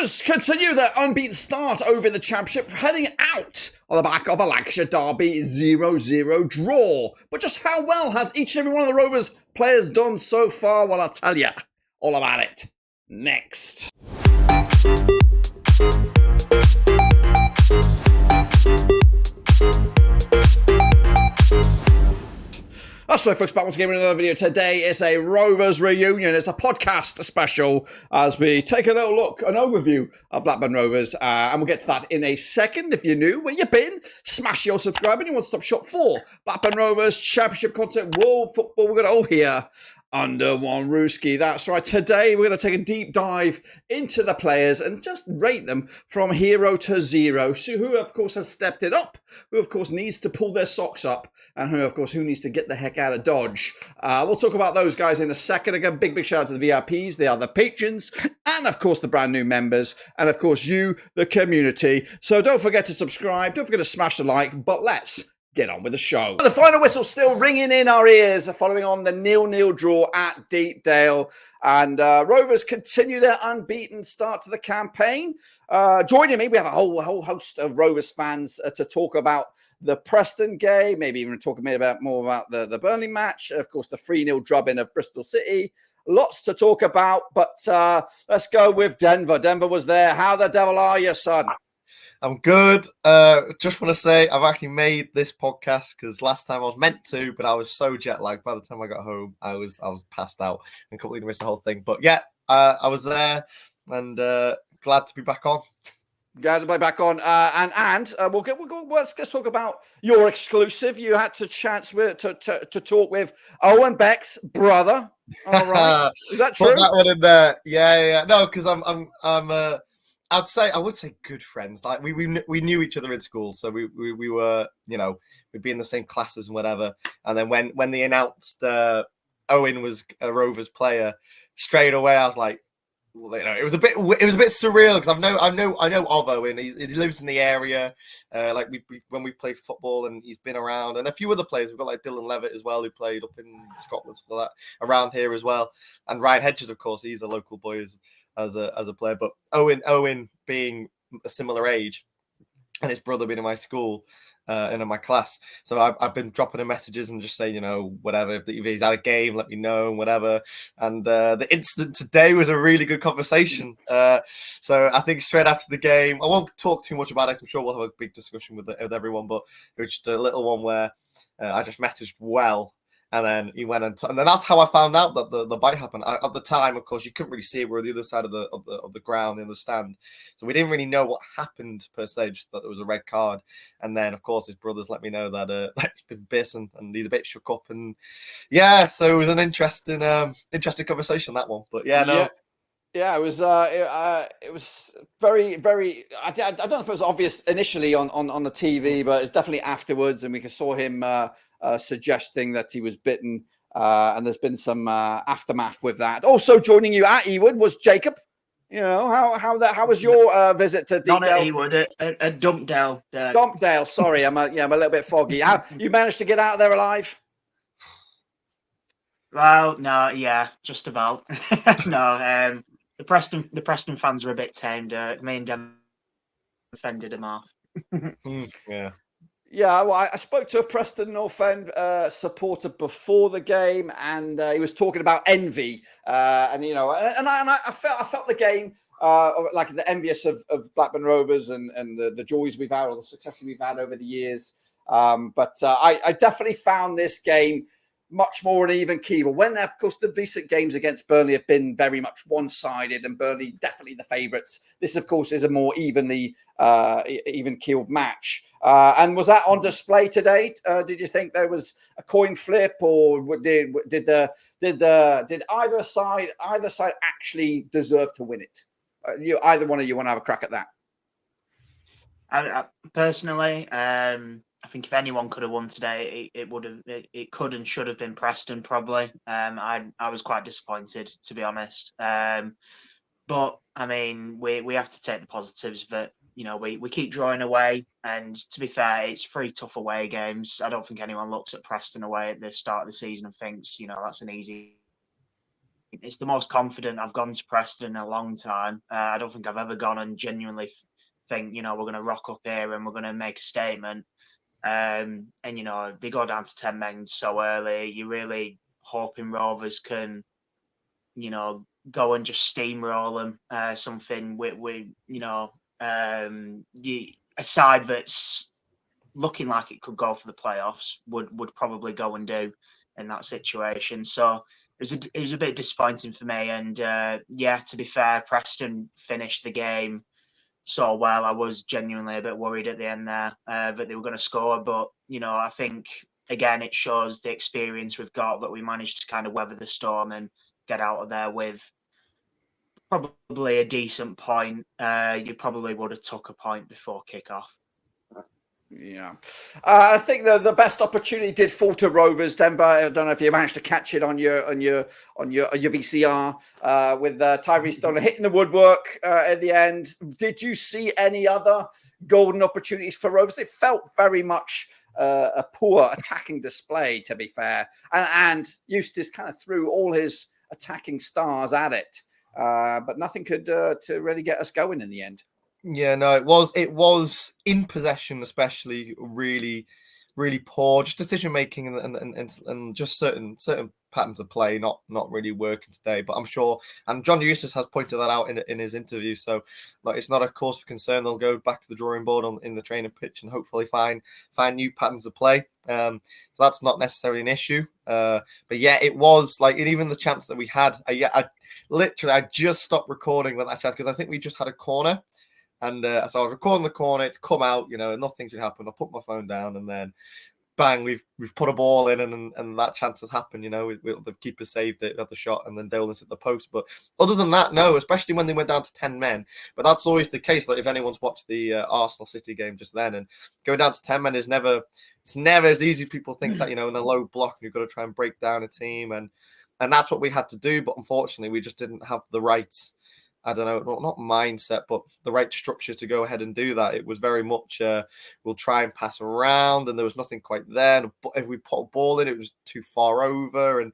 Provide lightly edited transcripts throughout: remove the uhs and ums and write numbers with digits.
Rovers continue their unbeaten start over in the Championship, heading out on the back of a Lancashire Derby 0-0 draw. But just how well has each and every one of the Rovers players done so far? Well, I'll tell you all about it next. That's right, folks, back once again with another video. Today is a Rovers reunion. It's a podcast special as we take a little look, an overview of Blackburn Rovers. And we'll get to that in a second. If you're new, where you been, smash your subscribe and you want to stop shop for Blackburn Rovers Championship content, world football. We're going to all here under one Rooski. That's right. Today we're going to take a deep dive into the players and just rate them from hero to zero. So who, of course, has stepped it up, who, of course, needs to pull their socks up, and who, of course, who needs to get the heck out of Dodge. We'll talk about those guys in a second. Again, big shout out to the VIPs. They are the patrons and, of course, the brand new members. And, of course, you, the community. So don't forget to subscribe. Don't forget to smash the like. But let's get on with the show. The final whistle still ringing in our ears following on the 0-0 draw at Deepdale. And Rovers continue their unbeaten start to the campaign. Joining me, we have a whole host of Rovers fans to talk about the Preston game, maybe even talk a bit more about the Burnley match. Of course, the 3-0 drubbing of Bristol City. Lots to talk about, but let's go with Denver. Denver was there. How the devil are you, son? I'm good. Just want to say I've actually made this podcast because last time I was meant to, but I was so jet lagged. By the time I got home, I was passed out and completely missed the whole thing. But yeah, I was there and glad to be back on. Glad to be back on. Let's talk about your exclusive. You had to chance to talk with Owen Beck's brother. All right, is that true? Put that one in there. Yeah. No, because I would say good friends. Like we knew each other in school, so we were, we'd be in the same classes and whatever. And then when they announced Owen was a Rovers player, straight away I was like, it was a bit surreal because I know of Owen. He lives in the area. When we played football, and he's been around, and a few other players. We've got like Dylan Levitt as well, who played up in Scotland for that, around here as well, and Ryan Hedges, of course, he's a local boy as a player. But Owen being a similar age, and his brother being in my school and in my class, so I've been dropping him messages and just saying, whatever, if he's at a game, let me know and whatever. And the incident today was a really good conversation. So I think straight after the game, I won't talk too much about it. I'm sure we'll have a big discussion with everyone, but it was just a little one where I just messaged well. And then he went and then that's how I found out that the bite happened. At the time, of course, you couldn't really see it. We were on the other side of the ground in the stand, so we didn't really know what happened per se. Just that there was a red card, and then of course his brothers let me know that it's been bitten and he's a bit shook up, and yeah, so it was an interesting conversation, that one. But yeah, no. Yeah, it was very, very. I don't know if it was obvious initially on the TV, but it's definitely afterwards, and we saw him suggesting that he was bitten, and there's been some aftermath with that. Also joining you at Ewood was Jacob. How was your visit to Deepdale? Not at Ewood, at Dumpdale. Dumpdale. Sorry, I'm a little bit foggy. How you managed to get out of there alive? Well, no, yeah, just about. No, the Preston fans are a bit tamed. Me and Dem offended him off. Yeah. Yeah, well, I spoke to a Preston North End supporter before the game, and he was talking about envy, I felt the game like the envious of Blackburn Rovers and the joys we've had or the successes we've had over the years. But I definitely found this game much more an even keel. When, of course, the recent games against Burnley have been very much one-sided, and Burnley definitely the favourites. This, of course, is a more even-keeled match. And was that on display today? Did you think there was a coin flip, or did either side actually deserve to win it? Either one of you want to have a crack at that? I personally, I think if anyone could have won today, it could and should have been Preston probably. I was quite disappointed, to be honest. But I mean, we have to take the positives of it. We keep drawing away, and to be fair, it's 3 tough away games. I don't think anyone looks at Preston away at the start of the season and thinks, that's an easy it's the most confident I've gone to Preston in a long time. I don't think I've ever gone and genuinely think, we're going to rock up here and we're going to make a statement. And, they go down to 10 men so early. You're really hoping Rovers can, go and just steamroll them. Something with a side that's looking like it could go for the playoffs would probably go and do in that situation. So it was a bit disappointing for me. And to be fair, Preston finished the game so well. I was genuinely a bit worried at the end there that they were going to score. But, I think, again, it shows the experience we've got that we managed to kind of weather the storm and get out of there with probably a decent point. You probably would have took a point before kickoff. Yeah, I think the best opportunity did fall to Rovers. Denver. I don't know if you managed to catch it on your VCR with Tyrese Stoner hitting the woodwork at the end. Did you see any other golden opportunities for Rovers? It felt very much a poor attacking display, to be fair, and Eustace kind of threw all his attacking stars at it, but nothing could to really get us going in the end. Yeah, no, it was in possession, especially really, really poor. Just decision making and just certain patterns of play not really working today. But I'm sure, and John Eustace has pointed that out in his interview. So, it's not a cause for concern. They'll go back to the drawing board in the training pitch and hopefully find new patterns of play. So that's not necessarily an issue. But yeah, it was and even the chance that we had. I just stopped recording when that chance because I think we just had a corner. And so I was recording the corner. It's come out, nothing should happen. I put my phone down, and then bang, we've put a ball in, and that chance has happened. The keeper saved it at the shot, and then Dolan's hit the post. But other than that, no. Especially when they went down to 10 men. But that's always the case. If anyone's watched the Arsenal City game just then, and going down to 10 men is never as easy as people think. That in a low block, and you've got to try and break down a team, and that's what we had to do. But unfortunately, we just didn't have the right. I don't know, not mindset, but the right structure to go ahead and do that. It was very much, we'll try and pass around, and there was nothing quite there. And if we put a ball in, it was too far over. And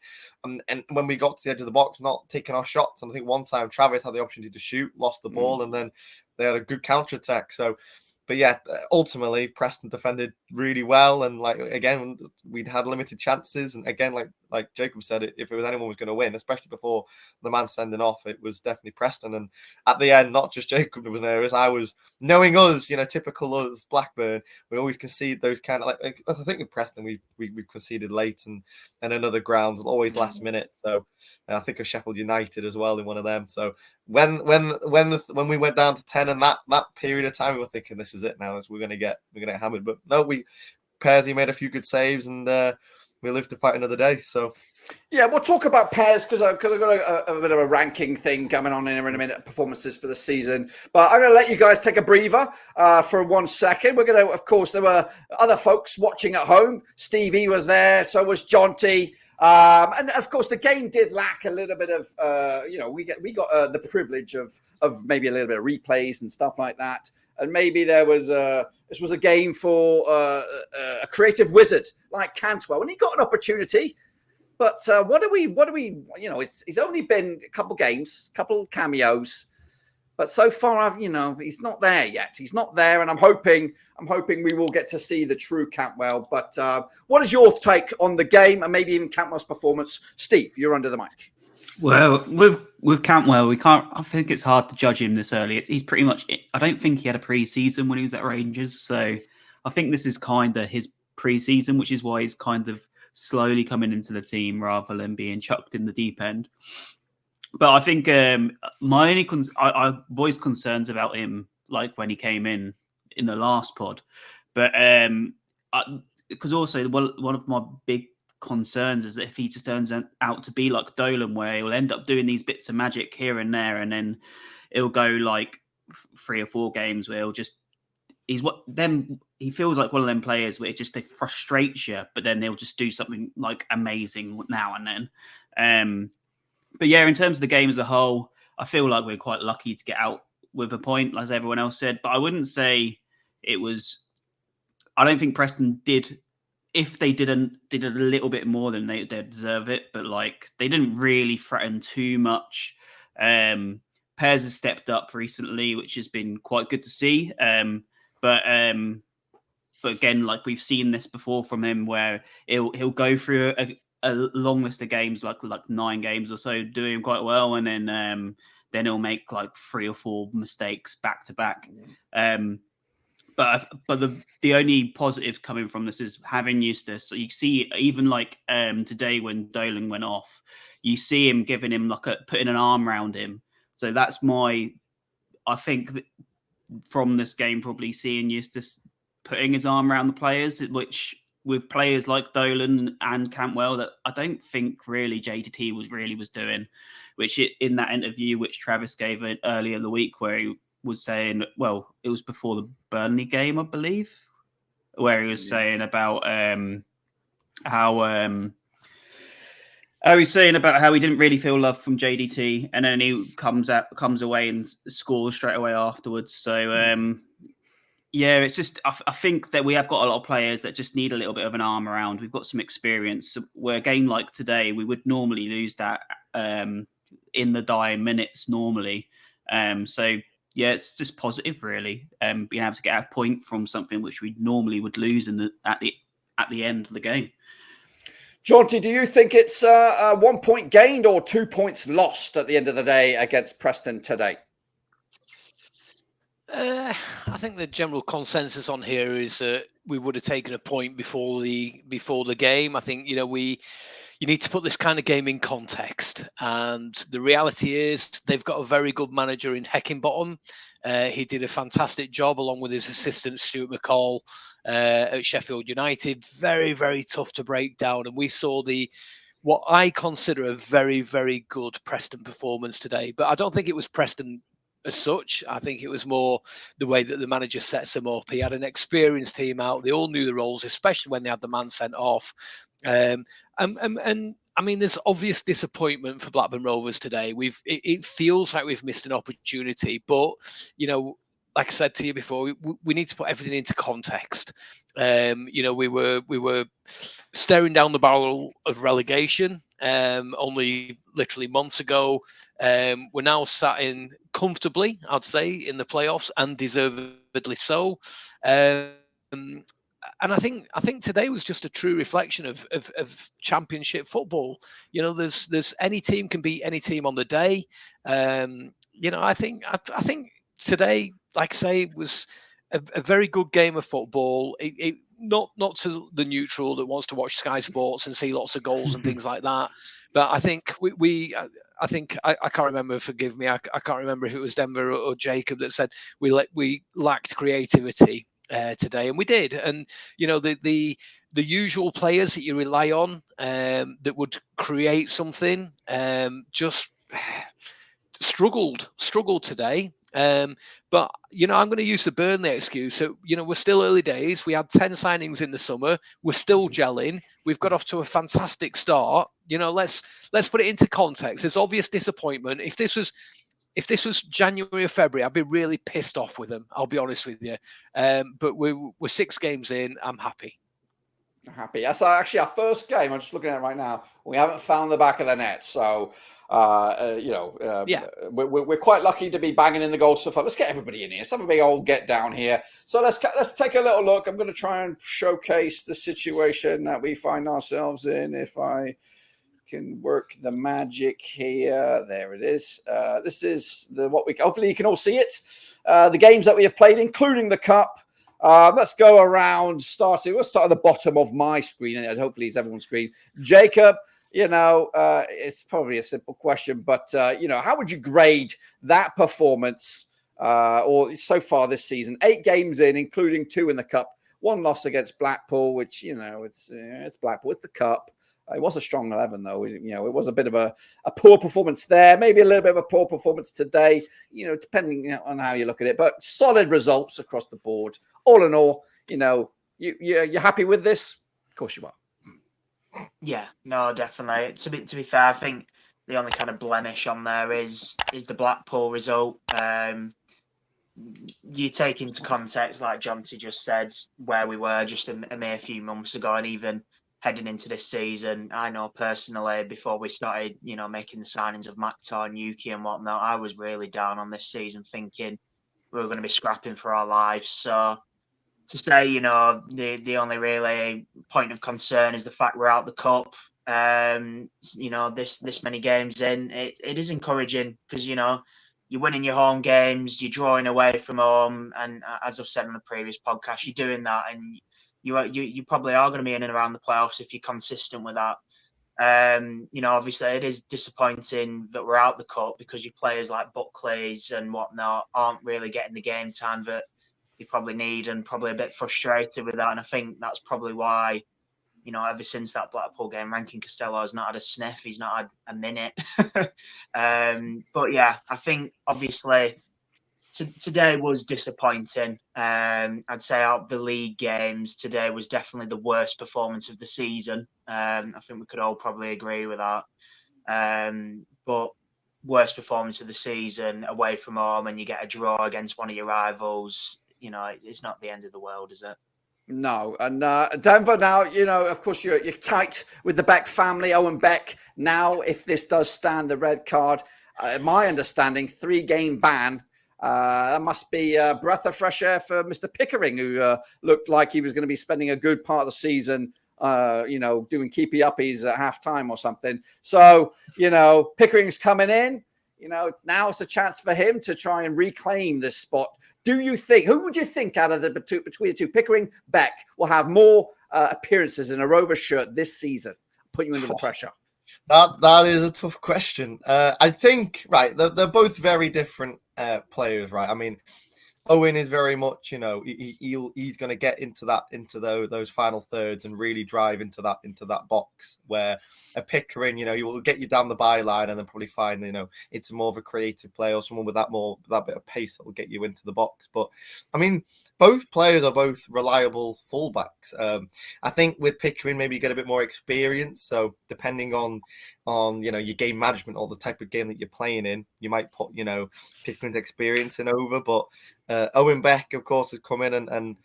when we got to the edge of the box, not taking our shots. And I think one time Travis had the opportunity to shoot, lost the ball, and then they had a good counter attack. So, but yeah, ultimately Preston defended really well, and again, we'd had limited chances, and again, like Jacob said, if it was anyone was going to win, especially before the man sending off, it was definitely Preston. And at the end, not just Jacob was nervous, I was, knowing us, typical us, Blackburn, we always concede those kind of I think with Preston we conceded late and in other grounds, always last minute. So I think of Sheffield United as well in one of them. So when we went down to 10 and that period of time, we were thinking this is it now, we're gonna get hammered. But no, Pearsie made a few good saves, and we live to fight another day. So yeah, we'll talk about pairs because I've got a bit of a ranking thing coming on in a minute, performances for the season. But I'm going to let you guys take a breather for 1 second. We're going to, of course, there were other folks watching at home. Stevie was there, so was Jonty. And of course, the game did lack a little bit of, we got the privilege of maybe a little bit of replays and stuff like that. And maybe this was a game for a creative wizard like Cantwell, and he got an opportunity. But what do we? He's only been a couple games, couple cameos, but so far, he's not there yet. He's not there, and I'm hoping we will get to see the true Cantwell. But what is your take on the game and maybe even Cantwell's performance? Steve, you're under the mic. Well, with Cantwell, we can't. I think it's hard to judge him this early. He's pretty much. I don't think he had a pre-season when he was at Rangers, so I think this is kind of his pre-season, which is why he's kind of slowly coming into the team rather than being chucked in the deep end. But I think my only I voiced concerns about him when he came in the last pod, but because also one of my big concerns is that if he just turns out to be like Dolan, where he'll end up doing these bits of magic here and there, and then it'll go 3 or 4 games where he feels like one of them players where they frustrate you, but then they'll just do something amazing now and then. But yeah, in terms of the game as a whole, I feel like we're quite lucky to get out with a point, as everyone else said. But I wouldn't say it was. I don't think Preston did if they did a little bit more, then they deserve it. But like they didn't really threaten too much. Pairs has stepped up recently, which has been quite good to see. But again, like we've seen this before from him, where he'll go through a long list of games, like 9 games or so, doing quite well, and then he'll make like 3 or 4 mistakes back to back. But the only positive coming from this is having Eustace. So you see, even like today when Dolan went off, you see him giving him putting an arm around him. So that's I think that from this game, probably seeing Eustace putting his arm around the players, which with players like Dolan and Cantwell, that I don't think really JDT was doing, which in that interview which Travis gave earlier in the week, where he was saying, well, it was before the Burnley game, I believe, where he was saying about how he's saying about how he didn't really feel love from JDT, and then he comes away and scores straight away afterwards. So yeah, it's just I think that we have got a lot of players that just need a little bit of an arm around. We've got some experience. So where a game like today, we would normally lose that in the dying minutes normally. So yeah, it's just positive really. Being able to get a point from something which we normally would lose at the end of the game. Jaunty, do you think it's 1 point gained or 2 points lost at the end of the day against Preston today? I think the general consensus on here is we would have taken a point before the game. I think you need to put this kind of game in context, and the reality is they've got a very good manager in Heckingbottom. He did a fantastic job along with his assistant Stuart McCall at Sheffield United. Very, very tough to break down, and we saw what I consider a very, very good Preston performance today. But I don't think it was Preston as such. I think it was more the way that the manager sets them up. He had an experienced team out. They all knew the roles, especially when they had the man sent off. And I mean, there's obvious disappointment for Blackburn Rovers today. It feels like we've missed an opportunity, but like I said to you before, we need to put everything into context. We were staring down the barrel of relegation only literally months ago. We're now sat in comfortably, I'd say, in the playoffs, and deservedly so. And I think today was just a true reflection of Championship football. There's any team can beat any team on the day. I think today, like I say, was a very good game of football. It not to the neutral that wants to watch Sky Sports and see lots of goals and things like that. But I think I can't remember. Forgive me. I can't remember if it was Denver or Jacob that said we lacked creativity today, and we did. And the usual players that you rely on that would create something just struggled today. But I'm going to use the Burnley excuse. So we're still early days. We had 10 signings in the summer. We're still gelling. We've got off to a fantastic start. Let's put it into context. There's obvious disappointment. If this was January or February, I'd be really pissed off with them. I'll be honest with you. But we're 6 games in. I'm happy. Happy. That's actually our first game. I'm just looking at it right now. We haven't found the back of the net, so we're quite lucky to be banging in the goal so far. Let's get everybody in here. Let's have a big old get down here. So let's take a little look. I'm going to try and showcase the situation that we find ourselves in. If I can work the magic here, there it is. This is hopefully you can all see it. The games that we have played, including the cup. Let's go around we'll start at the bottom of my screen, and hopefully it's everyone's screen. Jacob, it's probably a simple question, but how would you grade that performance or so far this season? 8 games in, including 2 in the cup, 1 loss against Blackpool, which it's Blackpool, it's the cup. It was a strong 11, though. It was a bit of a poor performance there. Maybe a little bit of a poor performance today, depending on how you look at it. But solid results across the board. All in all, you're happy with this? Of course you are. Yeah, no, definitely. To be fair, I think the only kind of blemish on there is the Blackpool result. you take into context, like Jonty just said, where we were just a mere few months ago, and even heading into this season. I know personally, before we started, making the signings of Maktar and Yuki and whatnot, I was really down on this season, thinking we were going to be scrapping for our lives. So to say, the only really point of concern is the fact we're out the cup. This many games in, it is encouraging because you're winning your home games, you're drawing away from home, and as I've said on the previous podcast, you're doing that, and you probably are going to be in and around the playoffs if you're consistent with that. Obviously it is disappointing that we're out the cup because your players like Buckley's and whatnot aren't really getting the game time that you probably need, and probably a bit frustrated with that. And I think that's probably why, ever since that Blackpool game, Rankin Costello has not had a sniff. He's not had a minute. But yeah, I think obviously today was disappointing. I'd say out of the league games, today was definitely the worst performance of the season. I think we could all probably agree with that. But worst performance of the season away from home, and you get a draw against one of your rivals. It's not the end of the world, is it? No, and Denver now, of course you're tight with the Beck family, Owen Beck. Now, if this does stand the red card, my understanding, 3-game ban. That must be a breath of fresh air for Mr. Pickering, who looked like he was going to be spending a good part of the season, doing keepy uppies at halftime or something. So, Pickering's coming in. Now it's a chance for him to try and reclaim this spot. Who would you think out of between the two, Pickering, Beck, will have more appearances in a Rovers shirt this season? Put you under the pressure. That is a tough question. I think, right, they're both very different players, right? I mean, Owen is very much, he's going to get into those final thirds and really drive into that box, where a Pickering, he will get you down the byline and then probably find, it's more of a creative player or someone with that bit of pace that will get you into the box. But I mean, both players are both reliable fullbacks. I think with Pickering, maybe you get a bit more experience. So depending on your game management or the type of game that you're playing in, you might put Pickering's experience in over. But Owen Beck, of course, has come in and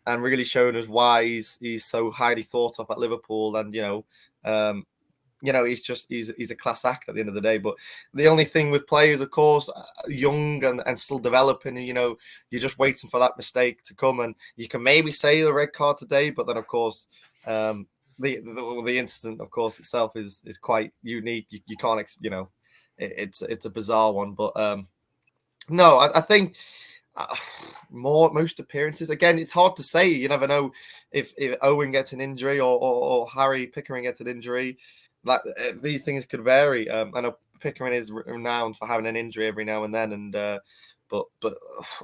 really shown us why he's so highly thought of at Liverpool, and he's a class act at the end of the day. But the only thing with players, of course, young and still developing, you're just waiting for that mistake to come, and you can maybe say the red card today, but then of course the incident, of course, itself is quite unique. You can't, it's a bizarre one, but no, I think. Most appearances. Again, it's hard to say. You never know if Owen gets an injury or Harry Pickering gets an injury. Like these things could vary. I know Pickering is renowned for having an injury every now and then, and but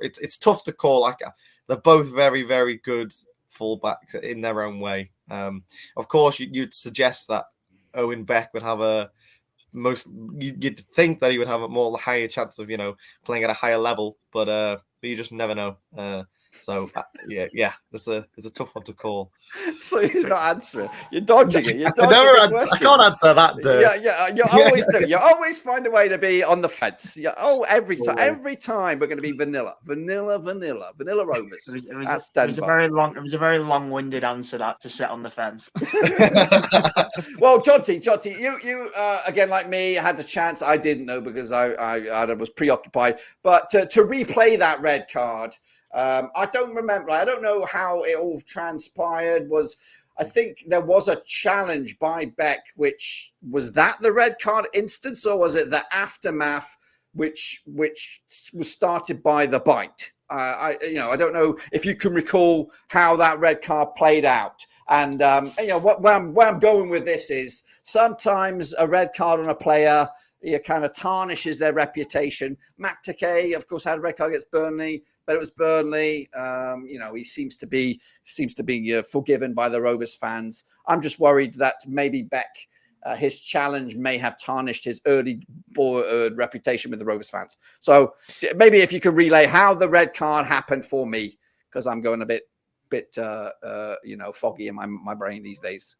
it's tough to call. Like they're both very, very good fullbacks in their own way. Of course, you'd suggest that Owen Beck would have you'd think that he would have a more higher chance of playing at a higher level, but you just never know. Yeah, it's a tough one to call. So you're not answering. You're dodging it. I can't answer that. Yeah. You always do. You always find a way to be on the fence. Every time we're going to be vanilla Rovers. It was a very long-winded answer that to sit on the fence. Well, Jonty, you again, like me, had the chance. I didn't know because I was preoccupied. But to replay that red card. I don't remember. I don't know how it all transpired. I think there was a challenge by Beck, which was that the red card instance, or was it the aftermath, which was started by the bite? I don't know if you can recall how that red card played out. And where I'm going with this is sometimes a red card on a player, it kind of tarnishes their reputation. Matt Takei, of course, had a red card against Burnley, but it was Burnley. He seems to be forgiven by the Rovers fans. I'm just worried that maybe Beck, his challenge may have tarnished his early reputation with the Rovers fans. So maybe if you could relay how the red card happened for me, because I'm going a bit foggy in my brain these days.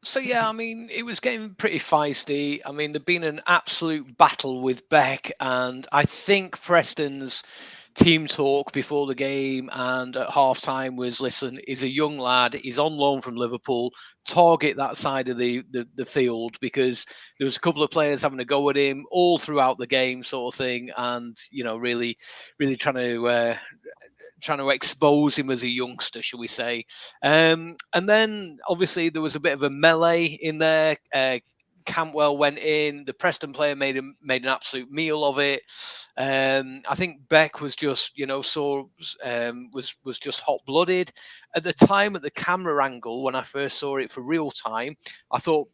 So, yeah, I mean, it was getting pretty feisty. I mean, there'd been an absolute battle with Beck, and I think Preston's team talk before the game and at half time was, listen, he's a young lad, he's on loan from Liverpool, target that side of the field, because there was a couple of players having a go at him all throughout the game, sort of thing, and really trying to expose him as a youngster, shall we say. And then obviously there was a bit of a melee in there. Cantwell went in. The Preston player made an absolute meal of it. I think Beck was just, was just hot blooded at the time. At the camera angle, when I first saw it for real time, I thought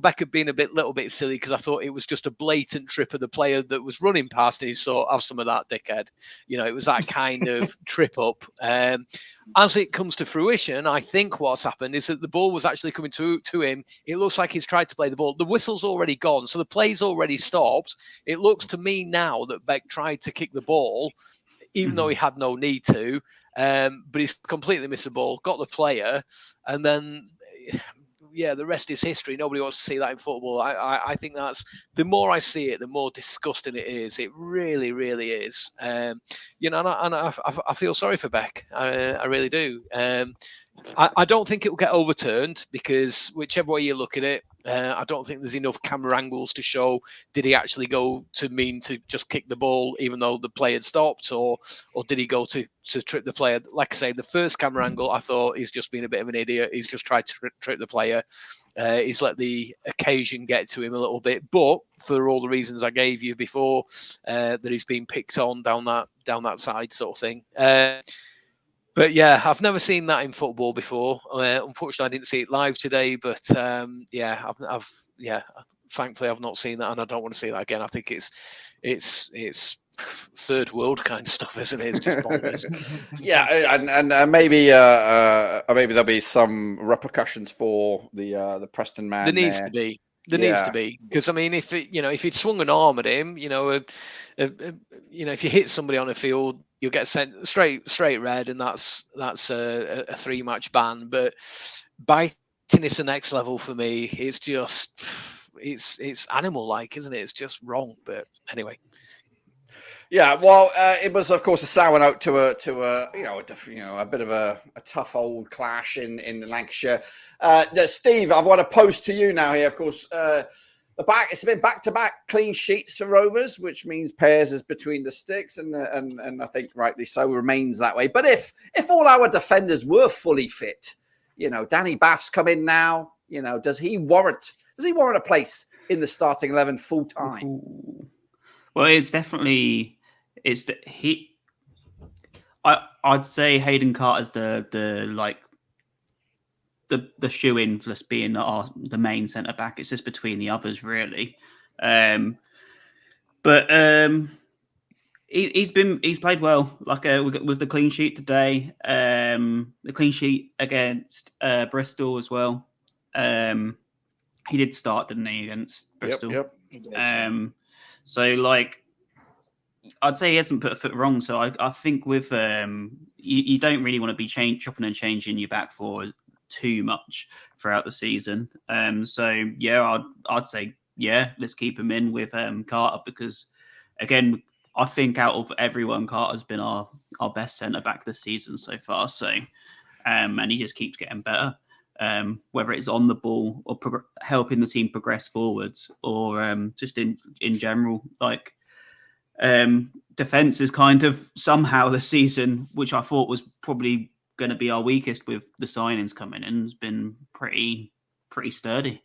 Beck had been a little bit silly, because I thought it was just a blatant trip of the player that was running past, and he thought, have some of that, dickhead. It was that kind of trip up. As it comes to fruition, I think what's happened is that the ball was actually coming to him. It looks like he's tried to play the ball. The whistle's already gone, so the play's already stopped. It looks to me now that Beck tried to kick the ball, even though he had no need to, but he's completely missed the ball, got the player, and then... yeah, the rest is history. Nobody wants to see that in football. I think that's, the more I see it, the more disgusting it is. It really, really is. And I feel sorry for Beck. I really do. I don't think it will get overturned, because whichever way you look at it, I don't think there's enough camera angles to show, did he actually go to mean to just kick the ball even though the play had stopped, or did he go to trip the player? Like I say, the first camera angle, I thought he's just been a bit of an idiot. He's just tried to trip the player. He's let the occasion get to him a little bit, but for all the reasons I gave you before, that he's been picked on down that side, sort of thing. But yeah, I've never seen that in football before. Unfortunately, I didn't see it live today. But thankfully, I've not seen that, and I don't want to see that again. I think it's third world kind of stuff, isn't it? It's just bonkers. Yeah, and maybe there'll be some repercussions for the Preston man. There needs to be. There needs to be, because I mean, if he'd swung an arm at him, if you hit somebody on a field, you'll get sent straight red, and that's a 3-match ban. But biting is the next level for me. It's just it's animal like, isn't it? It's just wrong. But anyway. Yeah, well, it was, of course, a sour note to a bit of a tough old clash in Lancashire. Steve, I want to post to you now here. Of course, it's been back-to-back clean sheets for Rovers, which means Pears is between the sticks, and I think rightly so remains that way. But if all our defenders were fully fit, Danny Bath's come in now. Does he warrant a place in the starting 11 full time? Well, it's definitely I'd say Hayden Carter's the shoe-in for being the main centre back. It's just between the others, really. He's played well, like with the clean sheet today. The clean sheet against Bristol as well. He did start, didn't he, against Bristol? Yep. So I'd say he hasn't put a foot wrong. So I think with you don't really want to be chopping and changing your back four too much throughout the season. So yeah, I'd say let's keep him in with Carter, because again, I think out of everyone, Carter's been our best centre back this season so far. So and he just keeps getting better. Whether it's on the ball or helping the team progress forwards, or just in general, defense is kind of somehow this season, which I thought was probably going to be our weakest with the signings coming in, has been pretty sturdy.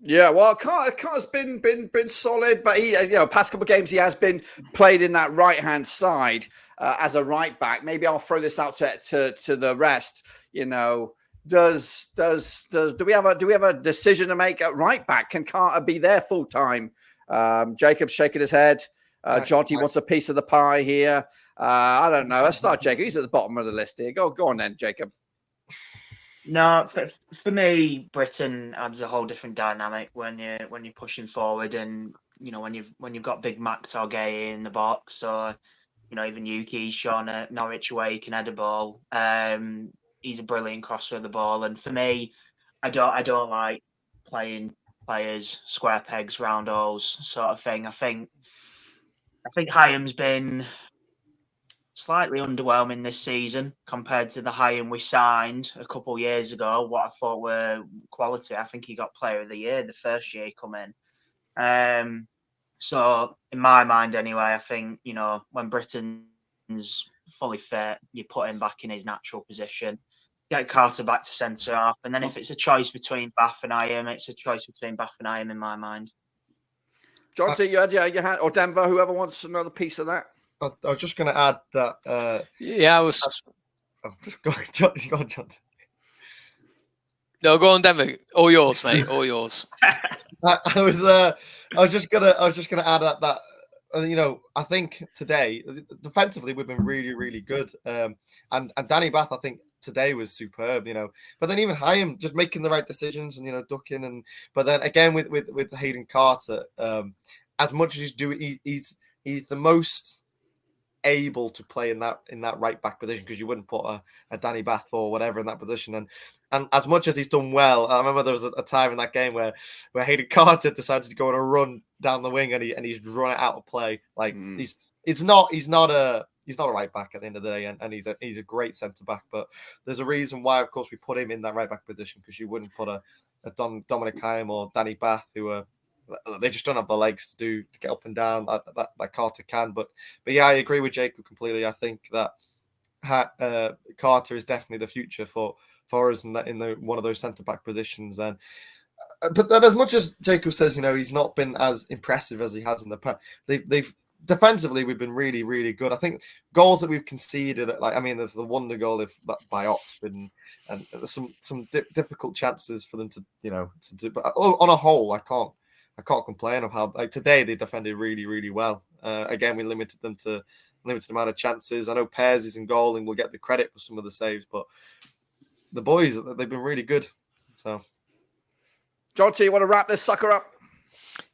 Yeah, well, Carter's been solid, but he, past couple of games he has been played in that right hand side as a right back. Maybe I'll throw this out to the rest. Do we have a decision to make at right back? Can Carter be there full time? Jacob's shaking his head. Jonty wants a piece of the pie here. I don't know. Let's start Jacob. He's at the bottom of the list here. Go on then, Jacob. No, for me, Britain adds a whole different dynamic when you're pushing forward, and when you've got Big Mac Torgay in the box, or even Yuki Sean at Norwich away, he can head a ball. He's a brilliant crosser of the ball, and for me, I don't like playing players square pegs round holes sort of thing. I think Hyam's been slightly underwhelming this season compared to the high-end we signed a couple of years ago. What I thought were quality. I think he got Player of the Year the first year he come in. So in my mind, anyway, I think when Britain's fully fit, you put him back in his natural position. Get Carter back to centre half, and then if it's a choice between Bath and Iam, it's a choice between Bath and Iam in my mind. Jonty, you had your hand, or Denver, whoever wants another piece of that. I was just going to add that. Yeah, I was. Go on, John. No, go on, Denver. All yours, mate. All yours. I was just gonna add that I think today defensively we've been really, really good. And Danny Bath, I think today was superb. But then even Hyam just making the right decisions and ducking but then again with Hayden Carter, as much as he's the most able to play in that right back position, because you wouldn't put a Danny Bath or whatever in that position, and as much as he's done well, I remember there was a time in that game where Hayden Carter decided to go on a run down the wing and he's run it out of play. Like he's not a right back at the end of the day, and he's a great centre back, but there's a reason why, of course, we put him in that right back position, because you wouldn't put a Dominic Hyam or Danny Bath, who are they just don't have the legs to get up and down that Carter can. But yeah, I agree with Jacob completely. I think that Carter is definitely the future for us in one of those centre back positions. And but then, as much as Jacob says, he's not been as impressive as he has in the past. They've defensively, we've been really, really good. I think goals that we've conceded, there's the wonder goal by Oxford, and there's some difficult chances for them to do. But on a whole, I can't complain of how today they defended really, really well. Again, we limited them to limited amount of chances. I know Pears is in goal and will get the credit for some of the saves, but the boys, they've been really good. So, Jonty, you want to wrap this sucker up?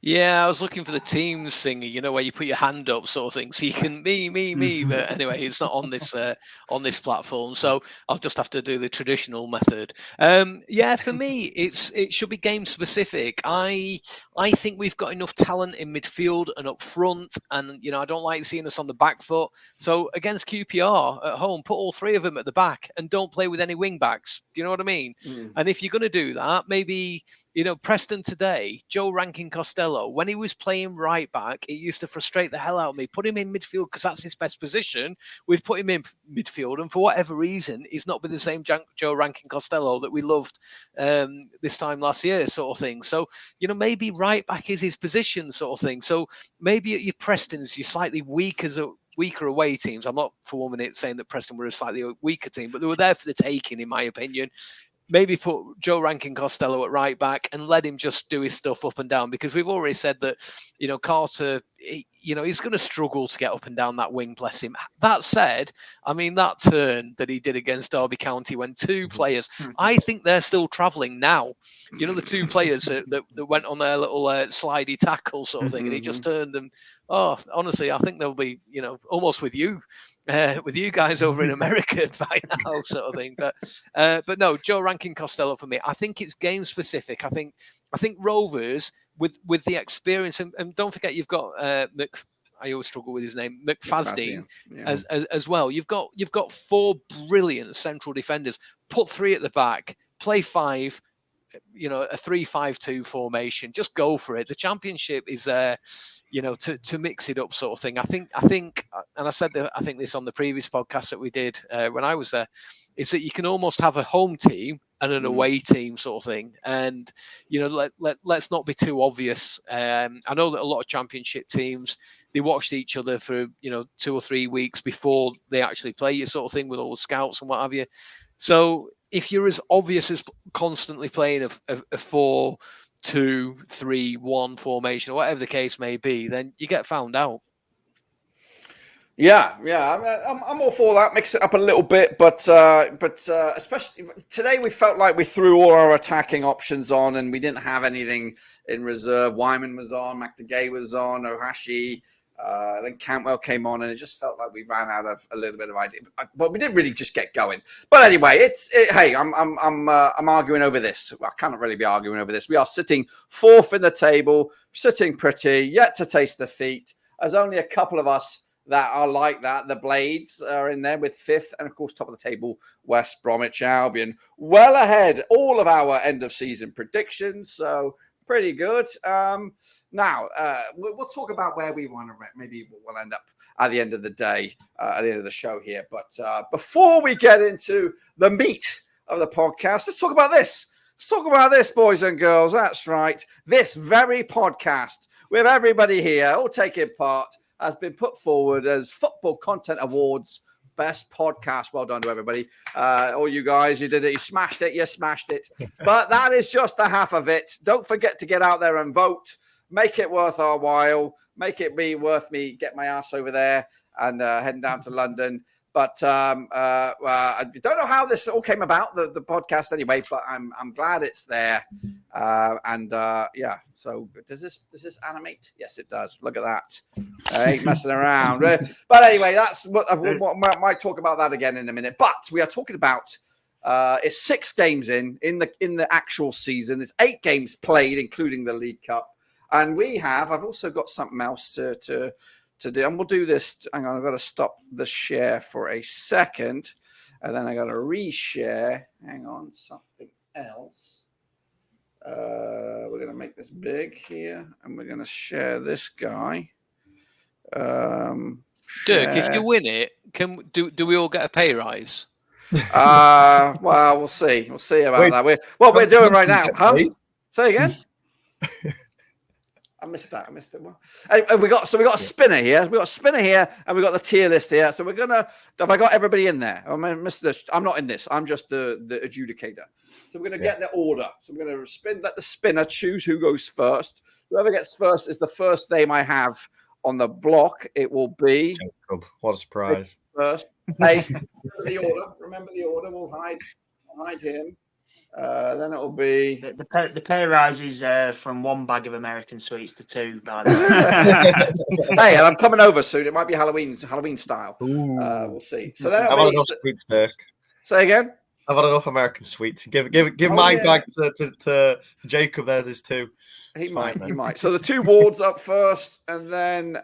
Yeah, I was looking for the Teams thing, where you put your hand up, sort of thing, so you can me. But anyway, it's not on this platform, so I'll just have to do the traditional method. Yeah, for me, it should be game specific. I think we've got enough talent in midfield and up front, and I don't like seeing us on the back foot. So against QPR at home, put all three of them at the back and don't play with any wing backs. Do you know what I mean? And if you're going to do that, maybe Preston today, Joe Rankin Costello, when he was playing right back, it used to frustrate the hell out of me. Put him in midfield because that's his best position. We've put him in midfield, and for whatever reason, he's not been the same Joe Rankin Costello that we loved this time last year, sort of thing. So, maybe right back is his position, sort of thing. So maybe at your Prestons, you're slightly weaker away teams. I'm not for 1 minute saying that Preston were a slightly weaker team, but they were there for the taking, in my opinion. Maybe put Joe Rankin Costello at right back and let him just do his stuff up and down, because we've already said that, Carter, he's going to struggle to get up and down that wing, bless him. That said, that turn that he did against Derby County when two players, I think they're still travelling now. The two players that went on their little slidey tackle sort of thing, and he just turned them. Oh, honestly, I think they'll be, almost with you guys over in America by now, sort of thing. But no, Joe Rankin Costello for me. I think it's game specific. I think Rovers with the experience, and don't forget you've got I always struggle with his name, McFadden, as well. You've got four brilliant central defenders. Put three at the back, play five. A 3-5-2 formation. Just go for it. The Championship is there, to mix it up, sort of thing. I think, and I said that I think this on the previous podcast that we did when I was there, is that you can almost have a home team and an away team, sort of thing. And let's not be too obvious. I know that a lot of Championship teams, they watched each other for 2 or 3 weeks before they actually play you, sort of thing, with all the scouts and what have you. So if you're as obvious as constantly playing a 4-2-3-1 formation, or whatever the case may be, then you get found out. Yeah. I'm all for that. Mix it up a little bit, but especially today, we felt like we threw all our attacking options on, and we didn't have anything in reserve. Wyman was on, McTagay was on, Ohashi. Then Cantwell came on, and it just felt like we ran out of a little bit of idea. But we didn't really just get going. But anyway, hey, I'm arguing over this. I cannot really be arguing over this. We are sitting fourth in the table, sitting pretty, yet to taste defeat. There's only a couple of us that are like that. The Blades are in there with 5th, and of course, top of the table, West Bromwich Albion. Well ahead, all of our end of season predictions. So pretty good. Now, we'll talk about where we want to, maybe we'll end up at the end of the day, at the end of the show here. But before we get into the meat of the podcast, let's talk about this. Let's talk about this, boys and girls. That's right. This very podcast with everybody here all taking part has been put forward as Football Content Awards Best Podcast. Well done to everybody. All you guys, you did it. You smashed it. You smashed it. But that is just the half of it. Don't forget to get out there and vote. Make it worth our while. Make it be worth me get my ass over there and heading down to London. But I don't know how this all came about, the podcast anyway, but I'm glad it's there. Yeah, so does this animate? Yes, it does. Look at that. I ain't messing around. But anyway, that's what I might talk about that again in a minute. But we are talking about it's 6 games in the actual season. It's 8 games played, including the League Cup. And I've also got something else to do, and we'll do this. Hang on, I've got to stop the share for a second, and then I got to reshare. Hang on, something else. We're going to make this big here, and we're going to share this guy. Dirk, if you win it, do we all get a pay rise? Well, we'll see. We'll see about that. We're doing right now, huh? Say again. I missed that. Well, and we got a spinner here. We got a spinner here, and we got the tier list here. So we're gonna. Have I got everybody in there? I'm not in this. I'm just the adjudicator. So we're gonna get the order. So we're gonna let the spinner choose who goes first. Whoever gets first is the first name I have on the block. It will be Jacob. What a surprise! First, place the order. Remember the order. We'll hide him. Then it'll be the pay rise is from 1 bag of American sweets to 2. By the way. Hey, I'm coming over soon. It might be Halloween style. We'll see. So then I've had enough sweets, Dirk. Say again. I've had enough American sweets. Give my bag to Jacob. There's his 2. He might. So the 2 wards up first, and then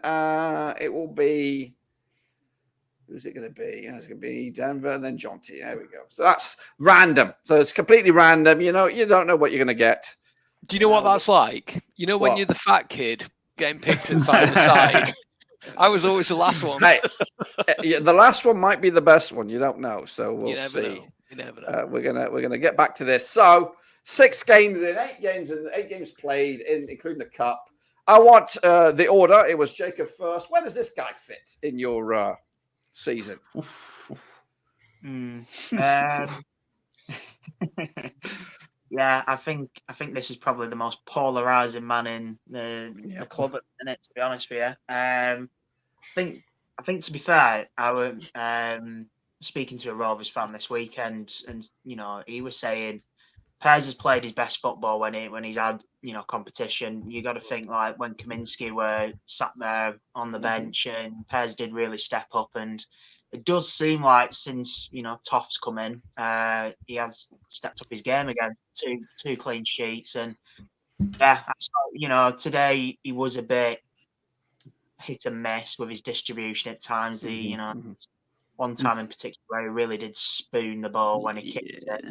it will be. Who's it going to be? It's going to be Denver and then Jonty. There we go. So that's random. So it's completely random. You don't know what you're going to get. Do you know what that's like? You know when you're the fat kid getting picked at the side? I was always the last one. Hey, the last one might be the best one. You don't know. So we'll see. You never know. We're gonna get back to this. So 6 games in, 8 games played, including the cup. I want the order. It was Jacob first. Where does this guy fit in your season? Yeah, I think this is probably the most polarizing man in the club at the minute, to be honest with you. I think to be fair, I was speaking to a Rovers fan this weekend, and he was saying Pers has played his best football when he's had competition. You got to think like when Kaminsky were sat there on the bench, and Pers did really step up, and it does seem like since Toff's come in, he has stepped up his game again. 2 clean sheets, and today he was a bit hit and miss with his distribution at times. One time in particular, he really did spoon the ball when he kicked it.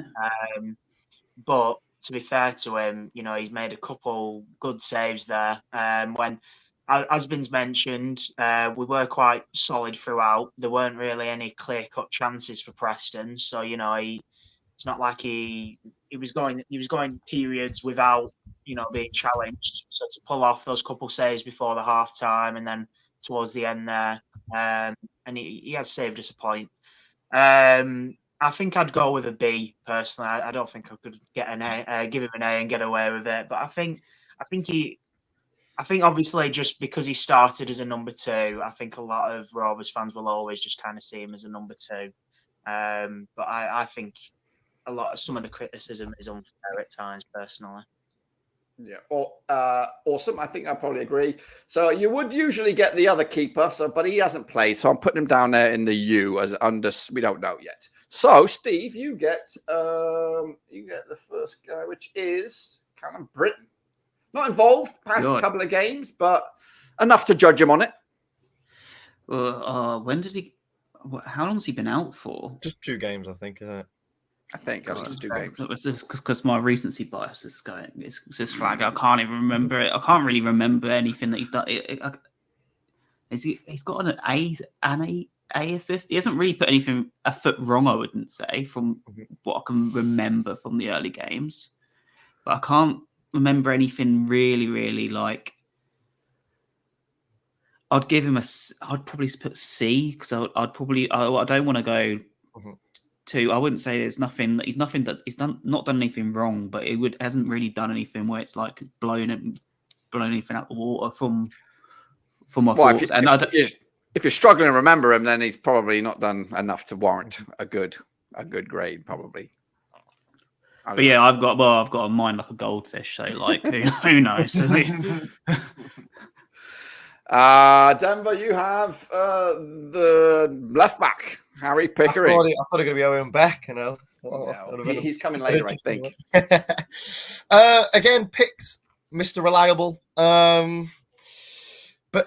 But to be fair to him, he's made a couple good saves there. When, as been mentioned, we were quite solid throughout. There weren't really any clear-cut chances for Preston, so it's not like he was going periods without being challenged. So to pull off those couple saves before the half time and then towards the end there, and he has saved us a point. I think I'd go with a B personally. I don't think I could get an A, give him an A and get away with it. But I think obviously just because he started as a number 2, I think a lot of Rovers fans will always just kind of see him as a number 2. But I think some of the criticism is unfair at times personally. Yeah, well, awesome. I think I probably agree. So you would usually get the other keeper, but he hasn't played, so I'm putting him down there in the U as under. We don't know yet. So Steve, you get the first guy, which is Callum Britton. Not involved past a couple of games, but enough to judge him on it. When did he? How long has he been out for? Just 2 games, I think, isn't it? I think only just 2 games. It was just because my recency bias is going. It's this flag. I can't even remember it. I can't really remember anything that he's done. He's got an A assist. He hasn't really put a foot wrong, I wouldn't say, from what I can remember from the early games. But I can't remember anything really like. I'd give him I'd probably put C because I don't want to go to. I wouldn't say there's nothing. He's not done anything wrong, but hasn't really done anything where it's like blown anything out the water from my thoughts. If you're struggling to remember him, then he's probably not done enough to warrant a good grade, probably. But yeah, I've got a mind like a goldfish, so like who knows? Denver, you have the left back, Harry Pickering. I thought it was going to be Owen Beck, you know. No, he's coming later, I think. Again, picked Mr. Reliable, but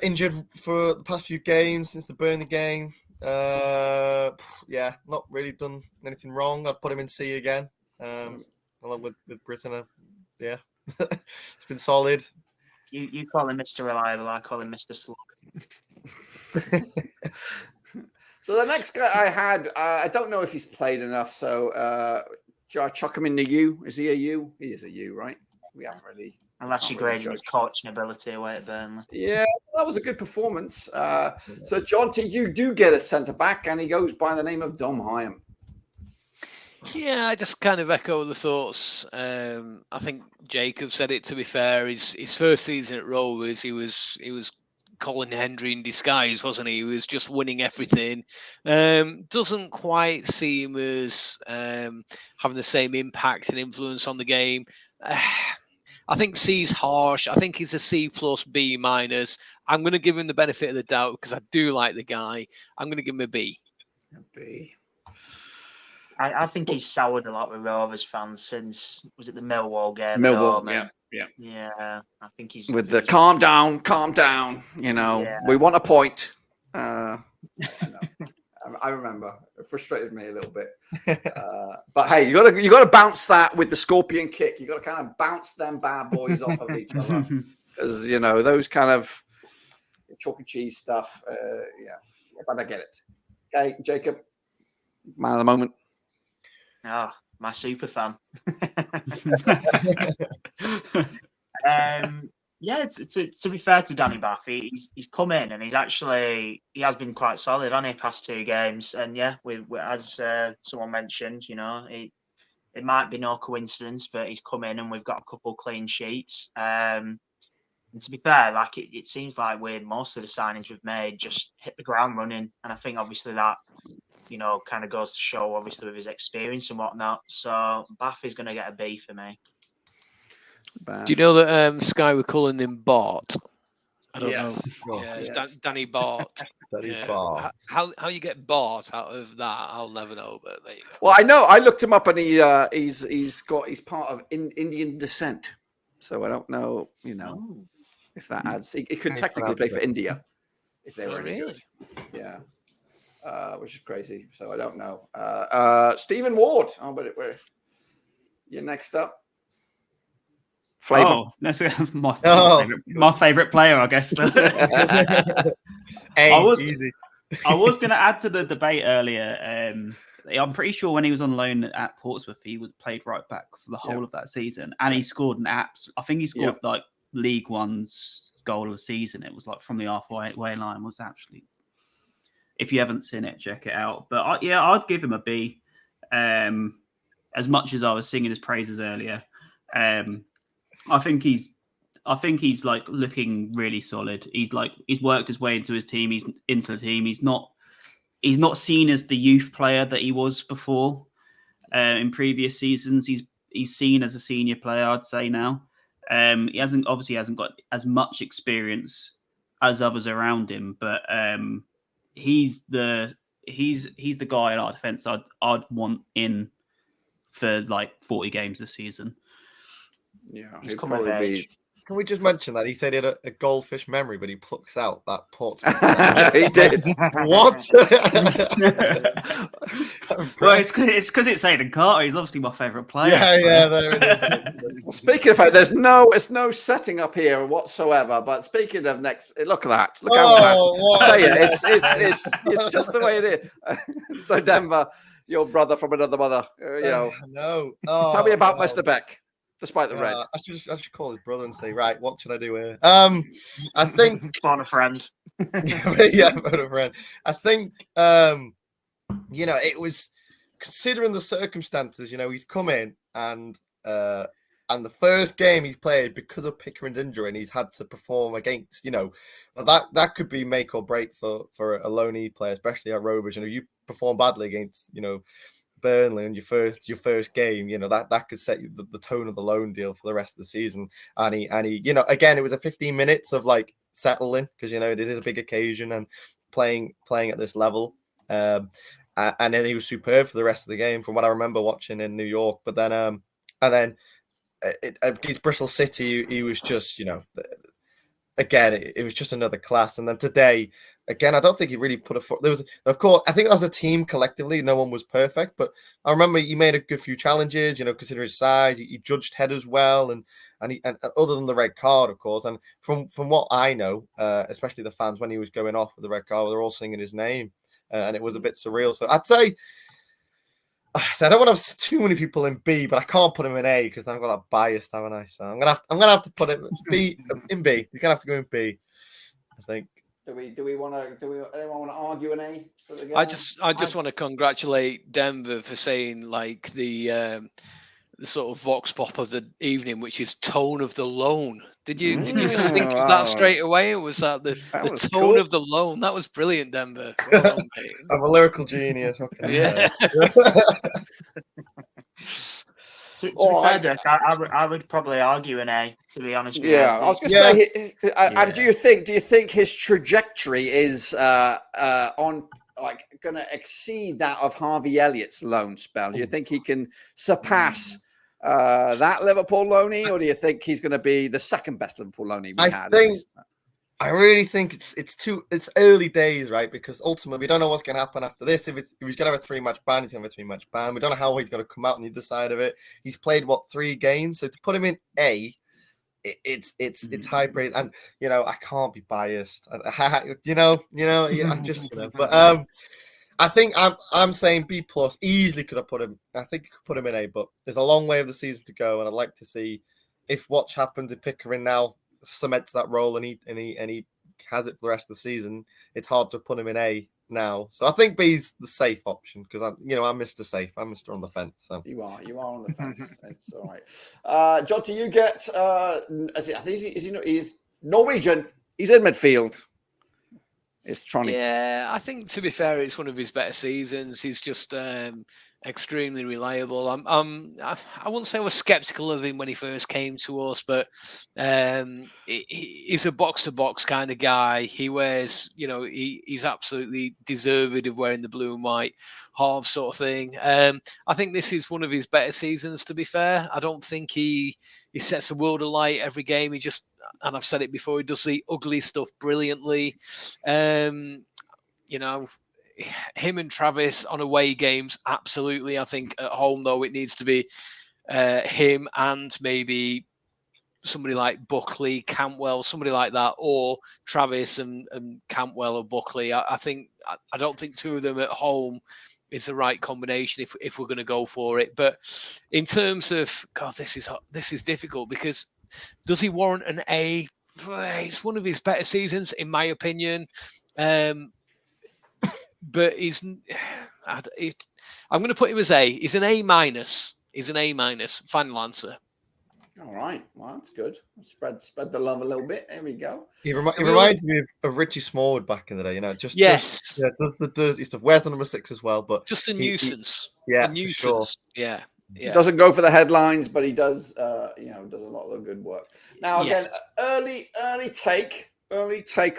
injured for the past few games since the Burnley game. Yeah, not really done anything wrong. I'd put him in C again, along with Britain. Yeah, it's been solid. You call him Mr. Reliable, I call him Mr. Slug. So the next guy I had, I don't know if he's played enough, so should I chuck him in the U? Is he a U? He is a U, right? We haven't really... Unless you're grading his coaching ability away at Burnley. Yeah, that was a good performance. So, Jonty, you do get a centre-back, and he goes by the name of Dom Hyam. Yeah, I just kind of echo the thoughts. I think Jacob said it, to be fair. His first season at Rovers, he was Colin Hendry in disguise, wasn't he? He was just winning everything. Doesn't quite seem as having the same impact and influence on the game. I think C's harsh. I think he's a C plus B minus. I'm going to give him the benefit of the doubt because I do like the guy. I'm going to give him a B. A B. I think he's soured a lot with Rovers fans since, was it the Millwall game? Millwall, yeah. Yeah, I think he's... With the calm down, you know, we want a point. I remember. It frustrated me a little bit. But hey, you gotta bounce that with the scorpion kick. You got to kind of bounce them bad boys off of each other. Because, you know, those kind of chalk and cheese stuff, but I get it. Okay, Jacob, man of the moment. Oh, my super fan. To be fair to Danny Bath, he's come in and he has been quite solid on his past 2 games. And yeah, we as someone mentioned, you know, it might be no coincidence, but he's come in and we've got a couple clean sheets. And to be fair, like it seems like most of the signings we've made just hit the ground running. And I think obviously that, you know, kind of goes to show, obviously, with his experience and whatnot. So Bath is going to get a B for me. Do you know that Sky were calling him Bart? I don't know. Yeah, yes. Danny Bart. Bart. How you get Bart out of that, I'll never know. But there you go. Well, I know. I looked him up, and he's part of Indian descent. So I don't know, you know, if that adds. He could technically play for India if they were any good. Yeah. Which is crazy. So I don't know. Stephen Ward. Oh, but you're next up. Flavor. Oh, that's my favorite player, I guess. I was going to add to the debate earlier. I'm pretty sure when he was on loan at Portsmouth, he played right back for the whole of that season, and he scored I think he scored like League One's goal of the season. It was like from the halfway line. Was actually. If you haven't seen it, check it out. But I'd give him a B. As much as I was singing his praises earlier, I think he's like looking really solid. He's worked his way into his team. He's into the team. He's not seen as the youth player that he was before. In previous seasons, he's seen as a senior player, I'd say now. He hasn't got as much experience as others around him, but he's the guy in our defense I'd want in for like 40 games this season. Yeah, he's come of age. Can we just mention that he said he had a goldfish memory, but he plucks out that Portsmouth. He did. What? Well, it's because it's Aidan Carter. He's obviously my favourite player. Yeah, there it is. Well, speaking of fact, it's no setting up here whatsoever. But speaking of next, look at that. Look how I tell you, it's just the way it is. So Denver, your brother from another mother. No. Tell me about Mr. Beck. Despite the red, I should call his brother and say, right, what should I do here? I think phone a friend. yeah, phone a friend. I think it was considering the circumstances. He's come in and the first game he's played because of Pickering's injury, and he's had to perform against. That could be make or break for a loanee player, especially at Rovers. You perform badly against Burnley in your first game, that could set the tone of the loan deal for the rest of the season. And he again, it was a 15 minutes of like settling because it is a big occasion and playing at this level. And then he was superb for the rest of the game from what I remember watching in New York. But then against Bristol City, he was just again, it was just another class. And then today, again, I don't think he really put a foot. There was, of course, I think as a team collectively, no one was perfect. But I remember he made a good few challenges. Considering his size, he judged headers well, and other than the red card, of course. And from what I know, especially the fans when he was going off with the red card, they're all singing his name, and it was a bit surreal. So I'd say. So I don't want to have too many people in B, but I can't put him in A because then I've got that bias, haven't I? So I'm gonna have to put him in B. He's gonna have to go in B, I think. anyone want to argue an A for the game? I just want to congratulate Denver for saying like the sort of vox pop of the evening, which is tone of the loan. Did you just think of that straight away? Or was that the tone cool. of the loan? That was brilliant, Denver. Well done, I'm a lyrical genius. Yeah. To be fair, Dirk, I would probably argue an A, to be honest with you. Yeah, I was going to say, and do you think his trajectory is on going to exceed that of Harvey Elliott's loan spell? Do you think he can surpass that Liverpool loanee, or do you think he's going to be the second best Liverpool loanee we had? I really think it's early days, right? Because ultimately we don't know what's going to happen after this. If he's going to have a 3-match ban, he's going to have a 3-match ban. We don't know how he's going to come out on the other side of it. He's played 3 games, so to put him in A, it's high praise. And I can't be biased. I just but I think I'm saying B plus. Easily could have put him. I think you could put him in A, but there's a long way of the season to go, and I'd like to see if what happens in Pickering now cements that role and he has it for the rest of the season. It's hard to put him in A now, so I think B's the safe option because I'm Mr. Safe. I'm Mr. on the fence. So you are on the fence. It's all right. John, do you get? I think he's Norwegian. He's in midfield. It's trying. Yeah, I think to be fair, it's one of his better seasons. He's just extremely reliable. I wouldn't say I was skeptical of him when he first came to us, but he's a box-to-box kind of guy. He wears, he's absolutely deserved of wearing the blue and white half sort of thing. I think this is one of his better seasons, to be fair. I don't think he sets a world of light every game. He just, and I've said it before, he does the ugly stuff brilliantly. Him and Travis on away games, absolutely. I think at home, though, it needs to be him and maybe somebody like Buckley, Cantwell, somebody like that, or Travis and Cantwell or Buckley. I don't think 2 of them at home is the right combination if we're going to go for it. But in terms of, God, this is difficult because does he warrant an A? It's one of his better seasons, in my opinion. But I'm going to put him as A. He's an A minus. He's an A minus. Final answer. All right. Well, that's good. Spread the love a little bit. There we go. He reminds me of Richie Smallwood back in the day. Does the dirty stuff. Wears the number 6 as well, but just a nuisance. A nuisance. Sure. Yeah. He doesn't go for the headlines, but he does. Does a lot of the good work. Now again, early take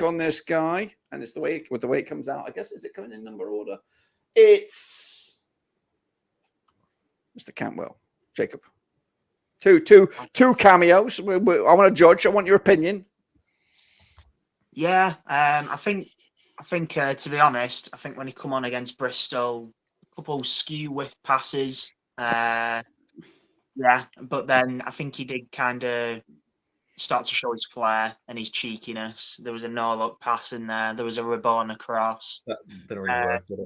on this guy, and it's the way it comes out. I guess is it coming in number order? It's Mr. Cantwell, Jacob. Two cameos. I want to judge. I want your opinion. Yeah, I think to be honest, I think when he come on against Bristol, a couple skew with passes. Yeah, but then I think he did kind of start to show his flair and his cheekiness. There was a no-look pass in there. There was a reborn across. That didn't really work, did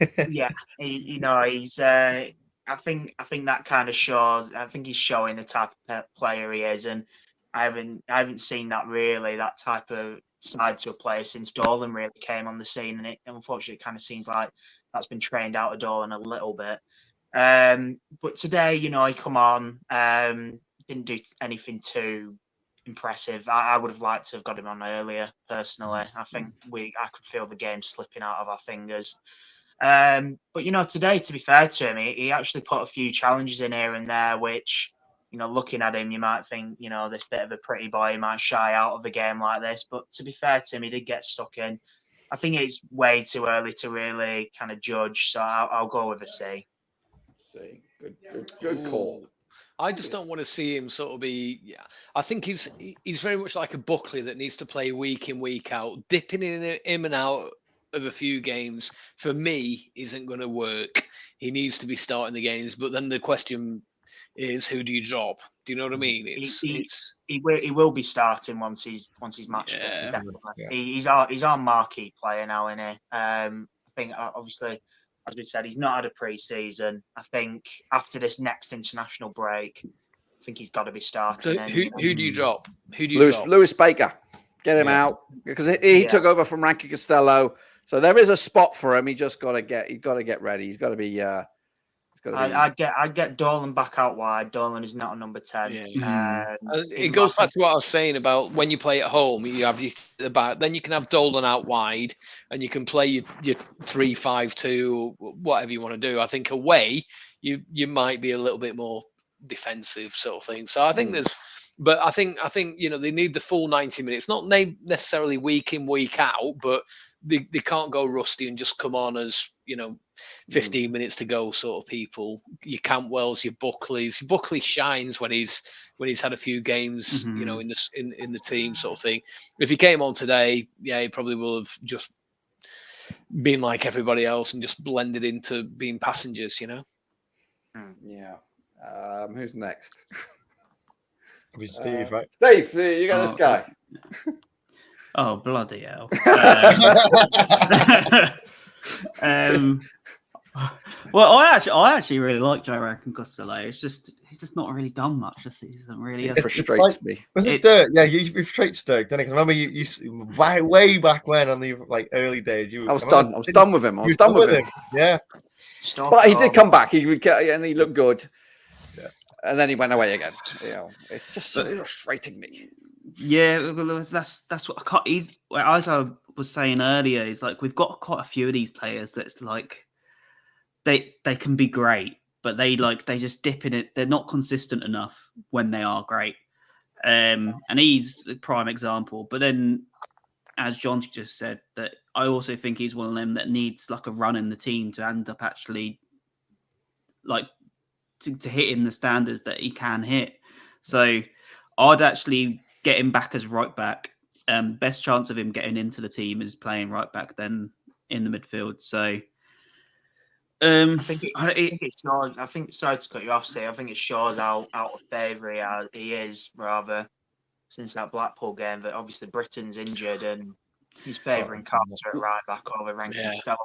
it? Yeah, he's. I think that kind of shows. I think he's showing the type of player he is, and I haven't seen that type of side to a player since Dolan really came on the scene, and it unfortunately kind of seems like that's been trained out of Dolan a little bit. But today, he come on, didn't do anything too impressive. I would have liked to have got him on earlier, personally. I think I could feel the game slipping out of our fingers. But today, to be fair to him, he actually put a few challenges in here and there, which, looking at him, you might think, this bit of a pretty boy, he might shy out of a game like this. But to be fair to him, he did get stuck in. I think it's way too early to really kind of judge, so I'll go with a C. C. Good call. I just don't want to see him sort of be. Yeah, I think he's very much like a Buckley that needs to play week in, week out, dipping in and out of a few games. For me, isn't going to work. He needs to be starting the games. But then the question is, who do you drop? Do you know what I mean? He will be starting once he's match fit. Yeah. He's our marquee player now, isn't he? I think obviously, as we said, he's not had a pre-season. I think after this next international break, I think he's got to be starting. So who do you drop? Lewis Baker. Get him out because he took over from Rankin Costello. So there is a spot for him. He's got to get ready. He's got to be. I'd get Dolan back out wide. Dolan is not a number 10. Yeah. It goes back to what I was saying about when you play at home, you have the back, then you can have Dolan out wide, and you can play your 3-5-2, whatever you want to do. I think away, you might be a little bit more defensive sort of thing. So I think I think they need the full 90 minutes, not necessarily week in, week out, but they can't go rusty and just come on as 15 minutes to go sort of people. Your Cantwells, your Buckleys. Buckley shines when he's had a few games, in the team sort of thing. If he came on today, he probably will have just been like everybody else and just blended into being passengers, Yeah. Who's next? Steve, right? Steve, you got this guy. Oh, bloody hell. Well, I actually really like Joe Rankin Costello. He's just not really done much this season. Really, it frustrates me. Was it Dirk? Yeah, you frustrates Dirk, didn't it? Because remember you way back when on the early days, I was done with him. I was done with him. Yeah, but he did come back. He looked good. Yeah, and then he went away again. It's just so frustrating me. Yeah, that's what I can't. As I was saying earlier, is like we've got quite a few of these players that's like they can be great, but they just dip in it. They're not consistent enough when they are great. And he's a prime example. But then, as John just said, that I also think he's one of them that needs like a run in the team to end up actually like to hitting the standards that he can hit. So I'd actually get him back as right back. Best chance of him getting into the team is playing right back than in the midfield. So I think sorry to cut you off, Steve. I think it shows how out of favour he is rather since that Blackpool game. That obviously Britain's injured and he's favouring Carter at right back over Rankin Costello.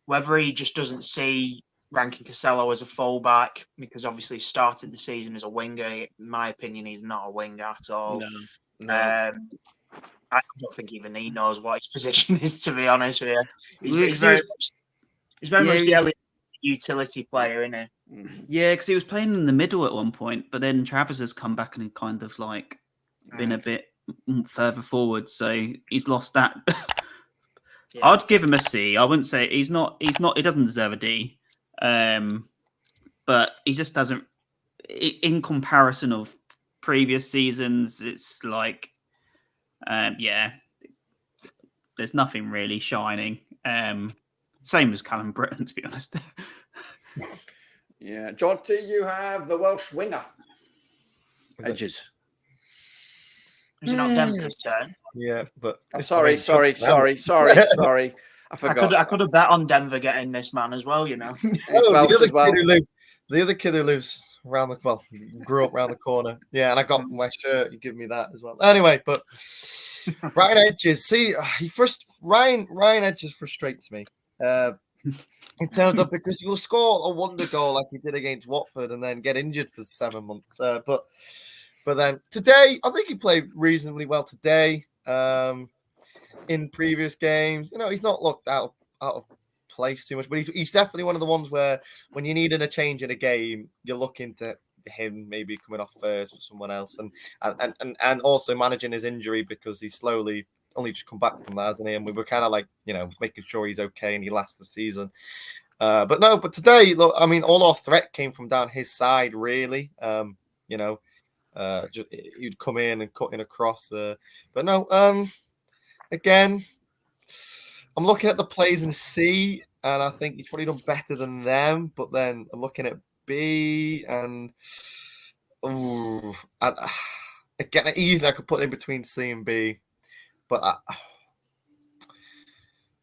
Whether he just doesn't see Rankin Costello as a fullback because obviously he started the season as a winger. In my opinion, he's not a winger at all. No. I don't think even he knows what his position is, to be honest with you. He's very much the utility player, isn't he? Yeah, because he was playing in the middle at one point, but then Travers has come back and kind of like been a bit further forward, so he's lost that. I'd give him a C. I wouldn't say he's not. He doesn't deserve a D. But he just doesn't. In comparison of previous seasons, it's like, there's nothing really shining. Same as Callum Britton, to be honest. Yeah, John T, you have the Welsh winger. Edges. Is it not Denver's turn? Yeah, but Sorry. I I forgot. could have bet on Denver getting this man as well, you know. He's Welsh as well. The other kid who lives around grew up around the corner. Yeah, and I got my shirt. You give me that as well. Anyway, but Ryan Edges. See, Ryan Edges frustrates me. In terms of because you'll score a wonder goal like he did against Watford and then get injured for 7 months. But then today, I think he played reasonably well today. In previous games, he's not looked out of place too much, but he's definitely one of the ones where when you needed a change in a game, you're looking to him maybe coming off first for someone else, and also managing his injury because he's slowly only just come back from that, hasn't he? And we were kind of like making sure he's okay and he lasts the season. But today, look, I mean, all our threat came from down his side, really. He'd come in and cut in across. But no, again, I'm looking at the plays in C, and I think he's probably done better than them. But then I'm looking at B, and again, easily I could put in between C and B. But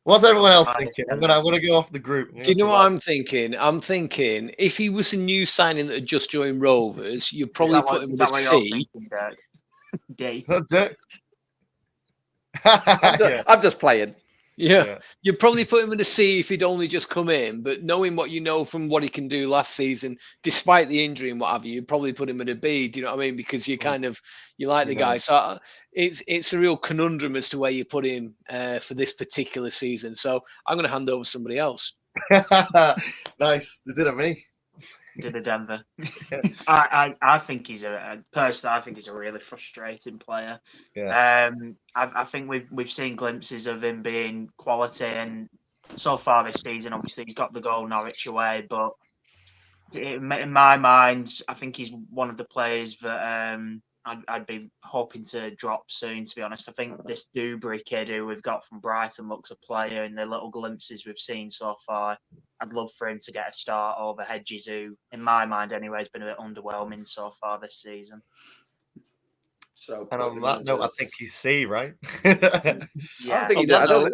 what's everyone else thinking? I'm gonna go off the group. Do you know what I'm thinking? I'm thinking if he was a new signing that had just joined Rovers, you'd probably put him with a C. D. I'm just playing. Yeah, you'd probably put him in a C if he'd only just come in. But knowing what you know from what he can do last season, despite the injury and what have you, you'd probably put him in a B. Do you know what I mean? Because you you like the guy. So it's a real conundrum as to where you put him for this particular season. So I'm going to hand over to somebody else. Nice. Is it me? To the Denver. I think he's personally, I think he's a really frustrating player. Yeah. I think we've seen glimpses of him being quality, and so far this season, obviously he's got the goal Norwich away, but in my mind, I think he's one of the players that I'd be hoping to drop soon, to be honest. I think this Dewberry kid who we've got from Brighton looks a player in the little glimpses we've seen so far. I'd love for him to get a start over Hedges, who, in my mind anyway, has been a bit underwhelming so far this season. So, and on that note, I think he's C, right? Yeah. I don't think he does.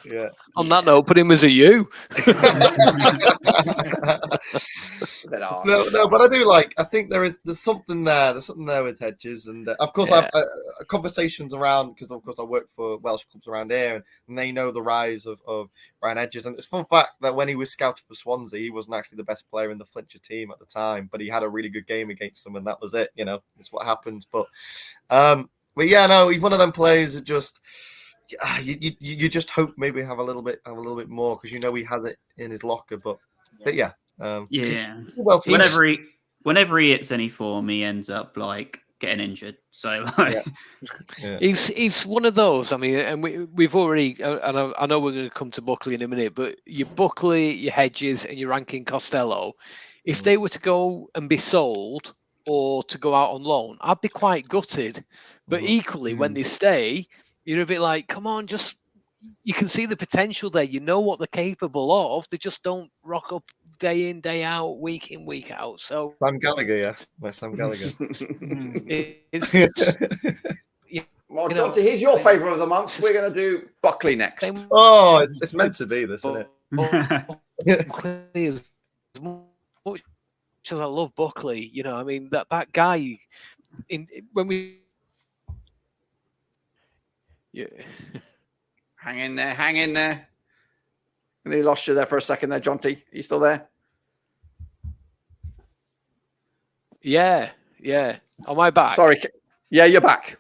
Yeah. On that note, put him as a U. No, but I do I think there's something there. There's something there with Hedges, and of course, I've conversations around because of course I work for Welsh clubs around here, and they know the rise of Ryan Hedges. And it's a fun fact that when he was scouted for Swansea, he wasn't actually the best player in the Flintshire team at the time, but he had a really good game against them, and that was it. It's what happens. But yeah, no, he's one of them players that just. You just hope maybe have a little bit more because he has it in his locker. But yeah, well, whenever he hits any form, he ends up getting injured. So he's one of those. I mean, and we've already, and I know we're going to come to Buckley in a minute, but your Buckley, your Hedges, and your Rankin Costello, if they were to go and be sold or to go out on loan, I'd be quite gutted. But equally, when they stay, you're a bit like, come on, you can see the potential there. You know what they're capable of. They just don't rock up day in, day out, week in, week out. So Sam Gallagher, Sam Gallagher. Well, Jonty, here's your favourite of the month. We're going to do Buckley next. Oh, it's meant to be this, isn't it? Buckley, as much as I love Buckley, I mean, that guy, when we... Yeah. Hang in there. And he lost you there for a second there, Jonty. Are you still there? Yeah. Am I back? Sorry. Yeah, you're back.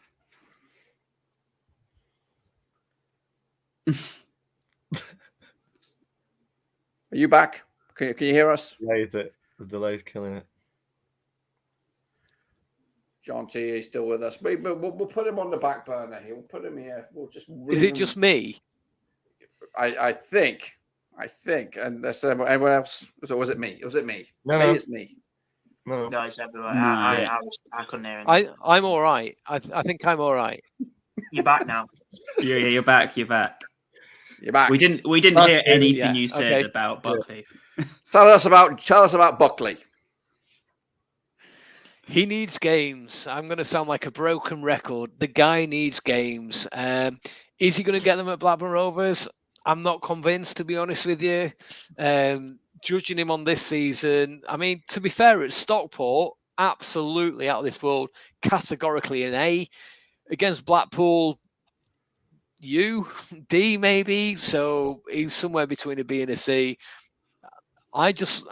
Are you back? Can you hear us? The delay's killing it. Jonty is still with us. We'll put him on the back burner here. We'll put him here. We'll just. Is it just me? I think. And there's anyone else. So was it me? No, it's me. No, it's everywhere. No. I couldn't hear him. I'm all right. I think I'm all right. You're back now. Yeah, you're back. You're back. We didn't hear anything you said about Buckley. Tell us about Buckley. He needs games. I'm going to sound like a broken record. The guy needs games. Is he going to get them at Blackburn Rovers? I'm not convinced, to be honest with you. Judging him on this season, I mean, to be fair, at Stockport, absolutely out of this world, categorically an A. Against Blackpool, D maybe. So he's somewhere between a B and a C. I just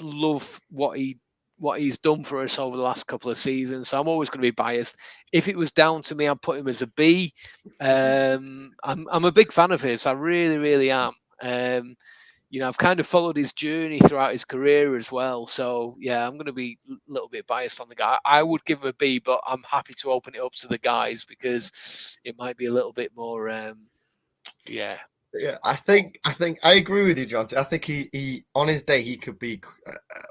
love what he's done for us over the last couple of seasons. So I'm always going to be biased. If it was down to me, I'd put him as a B. I'm a big fan of his. I really, really am. I've kind of followed his journey throughout his career as well. So yeah, I'm going to be a little bit biased on the guy. I would give him a B, but I'm happy to open it up to the guys because it might be a little bit more. Yeah, I think I agree with you, John. I think he on his day he could be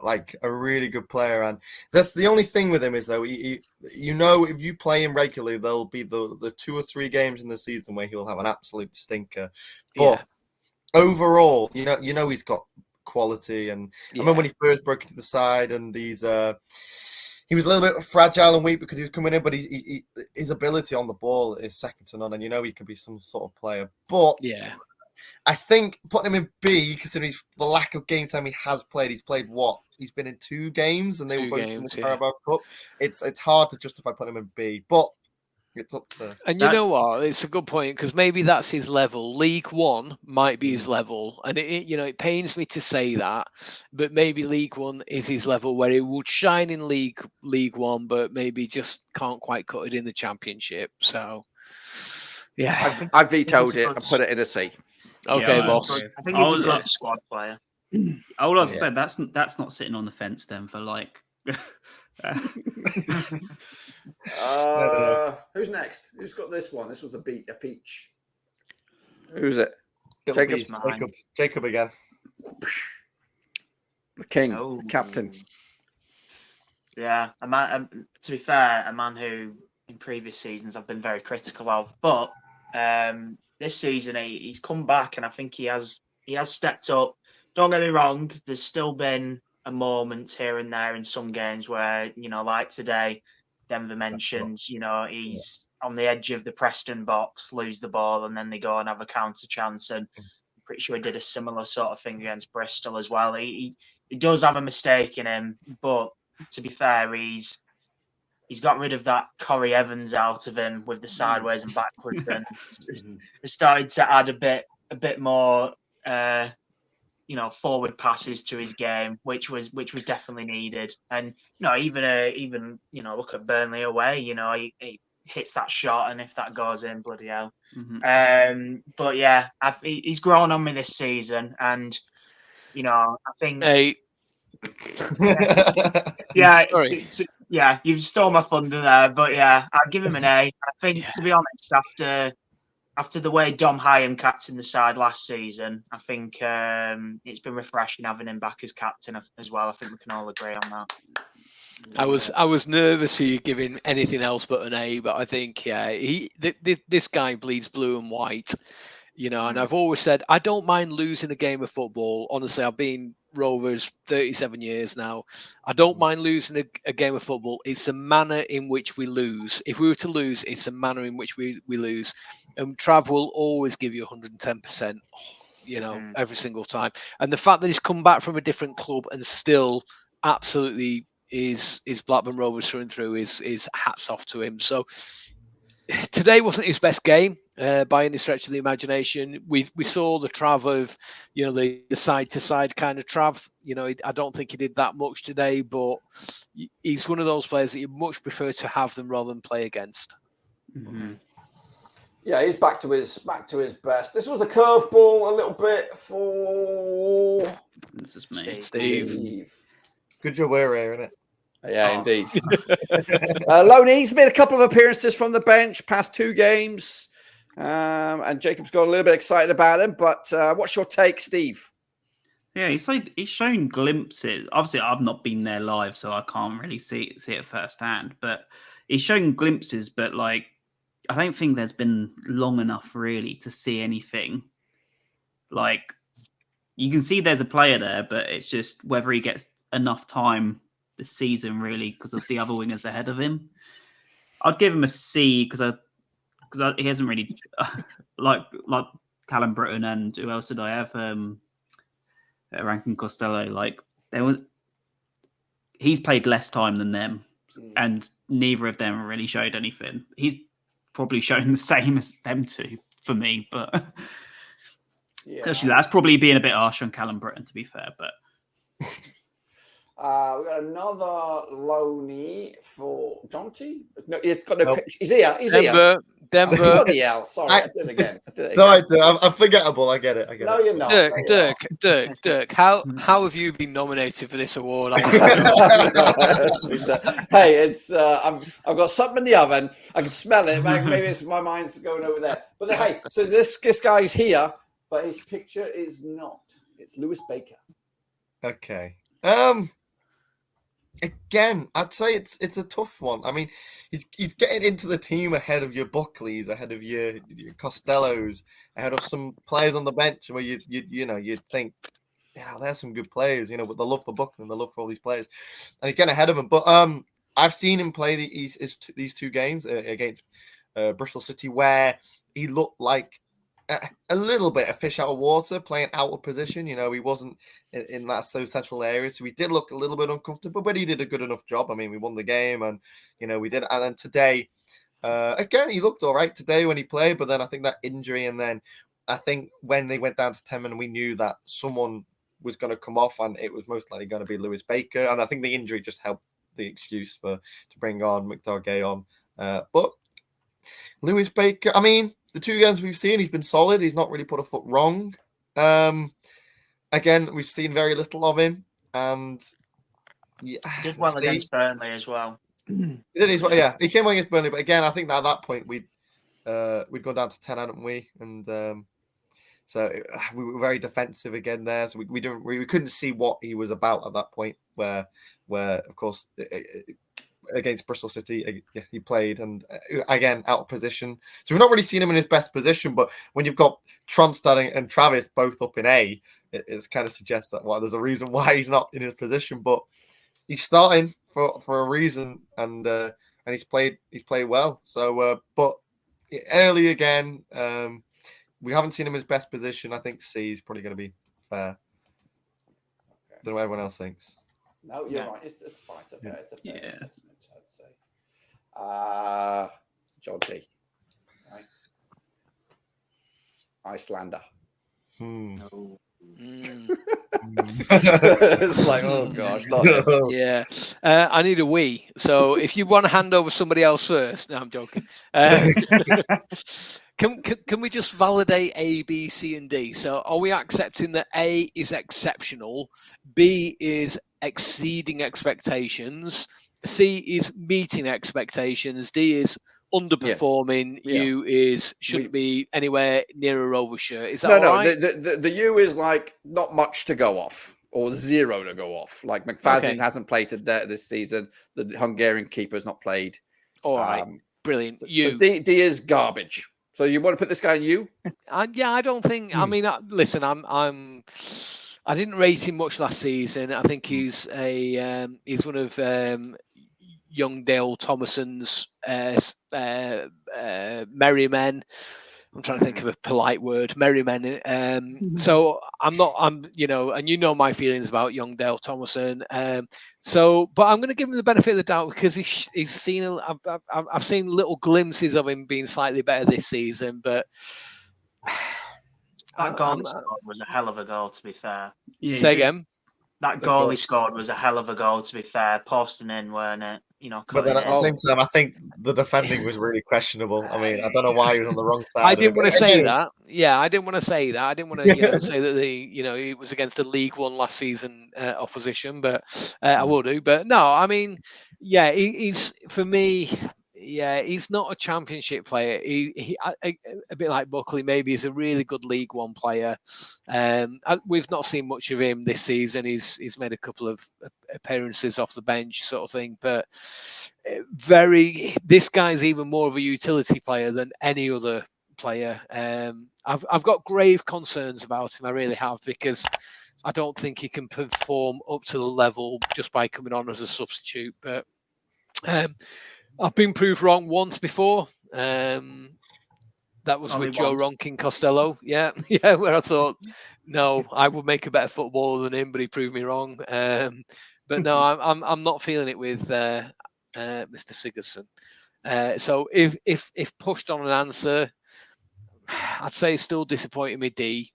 like a really good player, and that's the only thing with him is though if you play him regularly, there'll be the 2 or 3 games in the season where he'll have an absolute stinker. But overall, you know he's got quality, and I remember when he first broke into the side, and he was a little bit fragile and weak because he was coming in, but his ability on the ball is second to none, and he can be some sort of player. But I think putting him in B, considering the lack of game time he has played, he's played what? He's been in 2 games, and they were both in the Carabao Cup. It's hard to justify putting him in B, but it's up to. And you know what? It's a good point because maybe that's his level. League One might be his level, and it pains me to say that, but maybe League One is his level where he would shine in League One, but maybe just can't quite cut it in the Championship. So, yeah, I vetoed it and put it in a C. Okay, boss. I think he's a good squad player. All I was going to say, that's not sitting on the fence then for like. Who's next? Who's got this one? This was a peach. Who's it? Jacob again. The king, the captain. Yeah, to be fair, a man who in previous seasons I've been very critical of, but this season he's come back, and I think he has stepped up. Don't get me wrong, there's still been a moment here and there in some games where, like today, Denver mentions, he's on the edge of the Preston box, lose the ball, and then they go and have a counter chance. And I'm pretty sure he did a similar sort of thing against Bristol as well. He does have a mistake in him, but to be fair, he's got rid of that Corey Evans out of him with the sideways and backwards, and has started to add a bit more, forward passes to his game, which was definitely needed. And even look at Burnley away. He hits that shot, and if that goes in, bloody hell. But yeah, he's grown on me this season, and I think. Yeah, you've stole my thunder there, but yeah, I'll give him an A. I think, to be honest, after the way Dom Hyam captained the side last season, I think it's been refreshing having him back as captain as well. I think we can all agree on that. I was nervous for you giving anything else but an A, but I think this guy bleeds blue and white, and I've always said I don't mind losing a game of football. Honestly, I've been Rovers 37 years now. I don't mind losing a game of football. It's the manner in which we lose. If we were to lose, it's the manner in which we lose. And Trav will always give you 110%, every single time. And the fact that he's come back from a different club and still absolutely is Blackburn Rovers through and through is hats off to him. So today wasn't his best game by any stretch of the imagination. We saw the Trav of, the side to side kind of Trav. I don't think he did that much today, but he's one of those players that you much prefer to have them rather than play against. Mm-hmm. Yeah, he's back to his best. This was a curveball a little bit for Steve. Good job we're here, isn't it? Yeah, indeed. Loney's made a couple of appearances from the bench, past 2 games, and Jacob's got a little bit excited about him. But what's your take, Steve? Yeah, he's shown glimpses. Obviously, I've not been there live, so I can't really see it firsthand. But he's shown glimpses. But I don't think there's been long enough really to see anything. You can see there's a player there, but it's just whether he gets enough time this season, really, because of the other wingers ahead of him. I'd give him a C because he hasn't really like Callum Britton and who else did I have? Rankin Costello. Like he's played less time than them, and neither of them really showed anything. He's probably shown the same as them two for me, but actually that's probably being a bit harsh on Callum Britton, to be fair. But we got another loanee for Jonty. No, he's got no picture. He's here. He's here. Denver. Bloody hell. Sorry, I did it again. I'm forgettable. I get it. No, you're not. Dirk. How have you been nominated for this award? Hey, it's I've got something in the oven. I can smell it. Maybe it's my mind's going over there. But hey, so this guy's here, but his picture is not. It's Lewis Baker. Okay. Again, I'd say it's a tough one. I mean, he's getting into the team ahead of your Buckleys, ahead of your Costellos, ahead of some players on the bench where you'd think, there's some good players, with the love for Buckley and the love for all these players, and he's getting ahead of them. But I've seen him play these two games against Bristol City where he looked like a little bit a fish out of water, playing out of position. He wasn't in those central areas, so he did look a little bit uncomfortable, but he did a good enough job. I mean, we won the game, and we did. And then today, again, he looked all right today when he played, but then I think that injury, and then I think when they went down to 10 men, we knew that someone was going to come off, and it was most likely going to be Lewis Baker, and I think the injury just helped the excuse to bring on Mikdar Gay on. But Lewis Baker, I mean, the two games we've seen, he's been solid. He's not really put a foot wrong. Again, we've seen very little of him, and he did well against Burnley as well. He came well against Burnley, but again, I think that at that point we'd gone down to 10, hadn't we? And so we were very defensive again there. So we couldn't see what he was about at that point. Where of course, against Bristol City, he played, and again out of position. So we've not really seen him in his best position. But when you've got Tronstad and Travis both up in A, it kind of suggests that there's a reason why he's not in his position. But he's starting for a reason, and he's played well. So, but early again, we haven't seen him in his best position. I think C is probably going to be fair. Okay. Don't know what everyone else thinks. No, you're right. It's fine. It's a fair assessment, I'd say. John T. Right. Icelander. No. It's like, oh gosh. Yeah. I need a wee. So if you want to hand over somebody else first. No, I'm joking. Can we just validate A, B, C, and D? So are we accepting that A is exceptional, B is exceeding expectations, C is meeting expectations, D is underperforming, U is shouldn't be anywhere near a Rover shirt? Is that all right? The U is like not much to go off, or 0 to go off. Like McFadden hasn't played this season. The Hungarian keeper's not played. All right, brilliant. So D is garbage. So you want to put this guy in U? I don't think. I mean, listen, I didn't rate him much last season. I think he's one of young Dale Thomason's merry men. I'm trying to think of a polite word, merry men. So I'm and my feelings about young Dale Thomason. But I'm going to give him the benefit of the doubt because he's seen. I've seen little glimpses of him being slightly better this season, but that goal he scored was a hell of a goal. To be fair, say again. That goal he scored was a hell of a goal. To be fair, posting in, weren't it? But then at the same time, I think the defending was really questionable. I mean, I don't know why he was on the wrong side. I didn't want to say that. Yeah, I didn't want to say that. I didn't want to say that it was against the League One last season opposition, but I will do. But no, I mean, he's for me. Yeah, he's not a championship player. He a bit like Buckley, maybe he's a really good League One player. We've not seen much of him this season. He's made a couple of appearances off the bench, sort of thing. But this guy's even more of a utility player than any other player. I've got grave concerns about him. I really have, because I don't think he can perform up to the level just by coming on as a substitute. But I've been proved wrong once before. That was Only with Joe once. Ronkin Costello. Yeah, yeah, where I thought, no, I would make a better footballer than him, but he proved me wrong. But no, I'm not feeling it with Mr. Sigurdsson. So if pushed on an answer, I'd say it's still disappointing me, D.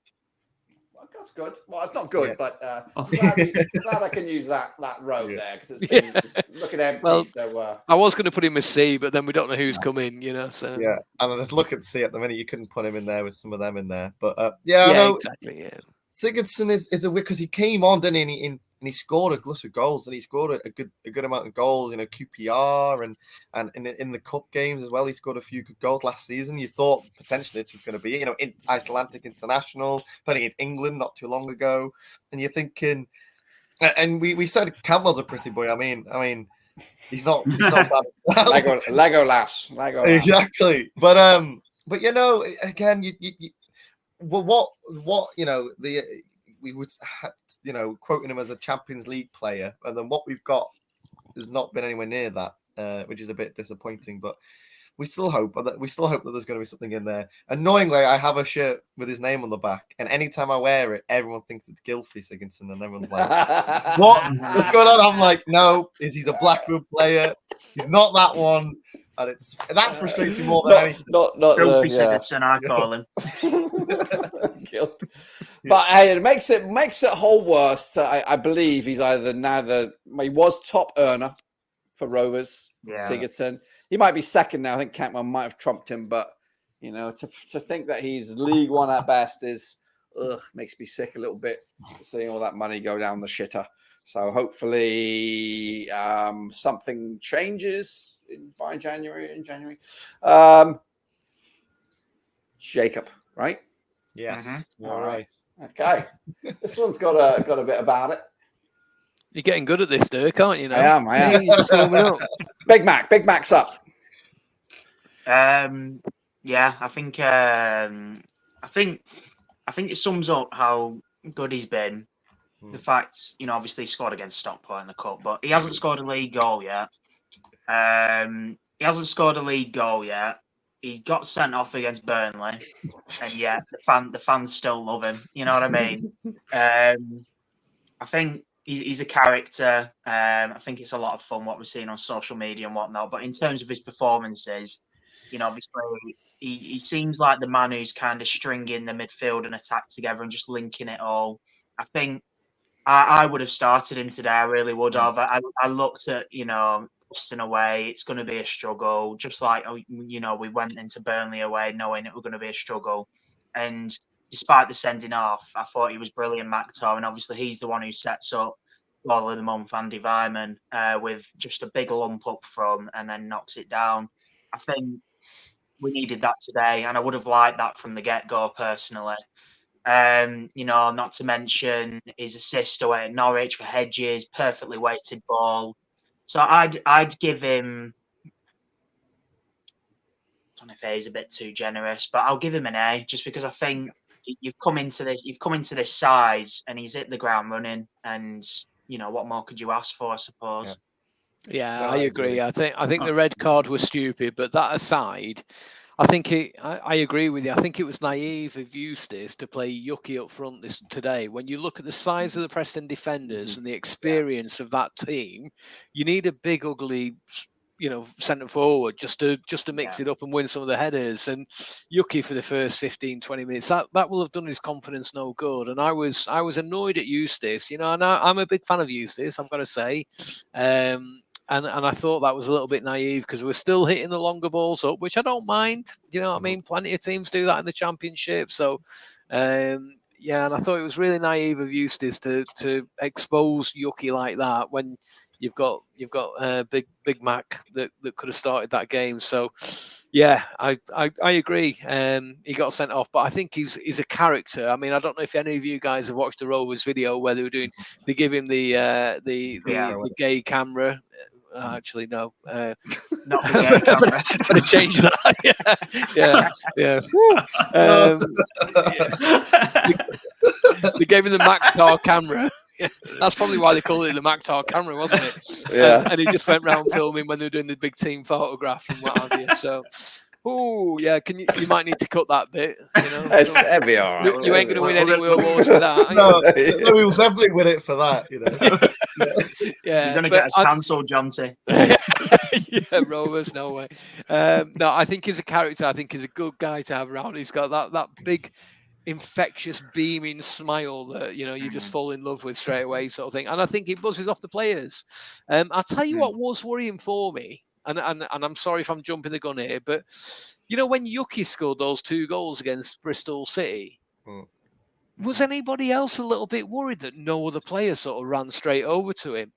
Well, that's good. Well, it's not good, Yeah. but Oh. glad I can use that row there because it's looking empty. Well, so I was going to put him as C, but then we don't know who's coming, So Yeah, and I just look at C at the minute. You couldn't put him in there with some of them in there, but yeah, I know exactly. Yeah, Sigurdsson is a because he came on, didn't he? And he scored a glut of goals, and he scored a good amount of goals in a QPR and in the cup games as well. He scored a few good goals last season. You thought potentially this was going to be, in Icelandic international, playing against England not too long ago, and you're thinking, and we said Campbell's a pretty boy. I mean. He's not bad. Lego lass. Exactly, but again, what we would quoting him as a Champions League player, and then what we've got has not been anywhere near that, which is a bit disappointing. But we still hope that there's going to be something in there. Annoyingly, I have a shirt with his name on the back, and anytime I wear it, everyone thinks it's Gylfi Sigurdsson, and everyone's like, What's going on?" I'm like, "No, he's a Blackburn player. He's not that one." And that frustrates me more than anything. Not Trophy Sigurdsson, I call him. But hey, it makes it whole worse. I believe he's he was top earner for Rovers, Sigurdsson. He might be second now. I think Cantwell might have trumped him, but to think that he's League One at best makes me sick a little bit, seeing all that money go down the shitter. So hopefully something changes in January. Jacob, right? Yes. Mm-hmm. All right. Okay. This one's got a bit about it. you're getting good at this, Dirk, aren't you? Now? I am. You're just warming up. Big Mac's up. Yeah, I think it sums up how good he's been. The fact, obviously he scored against Stockport in the cup, but he hasn't scored a league goal yet. He got sent off against Burnley, and yet the fans still love him. You know what I mean? I think he's a character. I think it's a lot of fun what we're seeing on social media and whatnot. But in terms of his performances, obviously he seems like the man who's kind of stringing the midfield and attack together and just linking it all. I think I would have started him today. I really would have. I looked at, Preston away. It's going to be a struggle. Just like, we went into Burnley away knowing it was going to be a struggle. And despite the sending off, I thought he was brilliant, Maktar. And obviously he's the one who sets up Goal of the Month, Andy Vyman, with just a big lump up front and then knocks it down. I think we needed that today. And I would have liked that from the get-go personally. Not to mention his assist away at Norwich for Hedges, perfectly weighted ball. So I'd give him. I don't know if A is a bit too generous, but I'll give him an A just because I think you've come into this side and he's hit the ground running, and what more could you ask for? I suppose. Yeah, I agree. I think the red card was stupid, but that aside, I think I agree with you. I think it was naive of Eustace to play Yuki up front today. When you look at the size of the Preston defenders and the experience of that team, you need a big, ugly, centre forward just to mix it up and win some of the headers. And Yuki for the first 15, 20 minutes, that will have done his confidence no good. And I was annoyed at Eustace. And I'm a big fan of Eustace, I've got to say. And I thought that was a little bit naive because we're still hitting the longer balls up, which I don't mind. You know what I mean? Plenty of teams do that in the Championship. So, and I thought it was really naive of Eustace to expose Yuki like that when you've got Big Mac that could have started that game. So, yeah, I agree. He got sent off, but I think he's a character. I mean, I don't know if any of you guys have watched the Rovers video where they give him the gay camera Actually, no. Not the game camera. Better change that. yeah. Woo. They gave him the Mactar camera. Yeah, that's probably why they called it the Mactar camera, wasn't it? Yeah. And he just went round filming when they were doing the big team photograph and what have you. So, yeah, you might need to cut that bit. It'd be all right. You ain't going to win any awards for that. No, we'll definitely win it for that. Yeah, you're going to get us cancelled, Jonty. Yeah, Rovers, no way. No, I think he's a character. I think he's a good guy to have around. He's got that big, infectious, beaming smile that you just fall in love with straight away, sort of thing. And I think he buzzes off the players. I'll tell you what was worrying for me, and I'm sorry if I'm jumping the gun here, but when Yuki scored those 2 goals against Bristol City, was anybody else a little bit worried that no other player sort of ran straight over to him?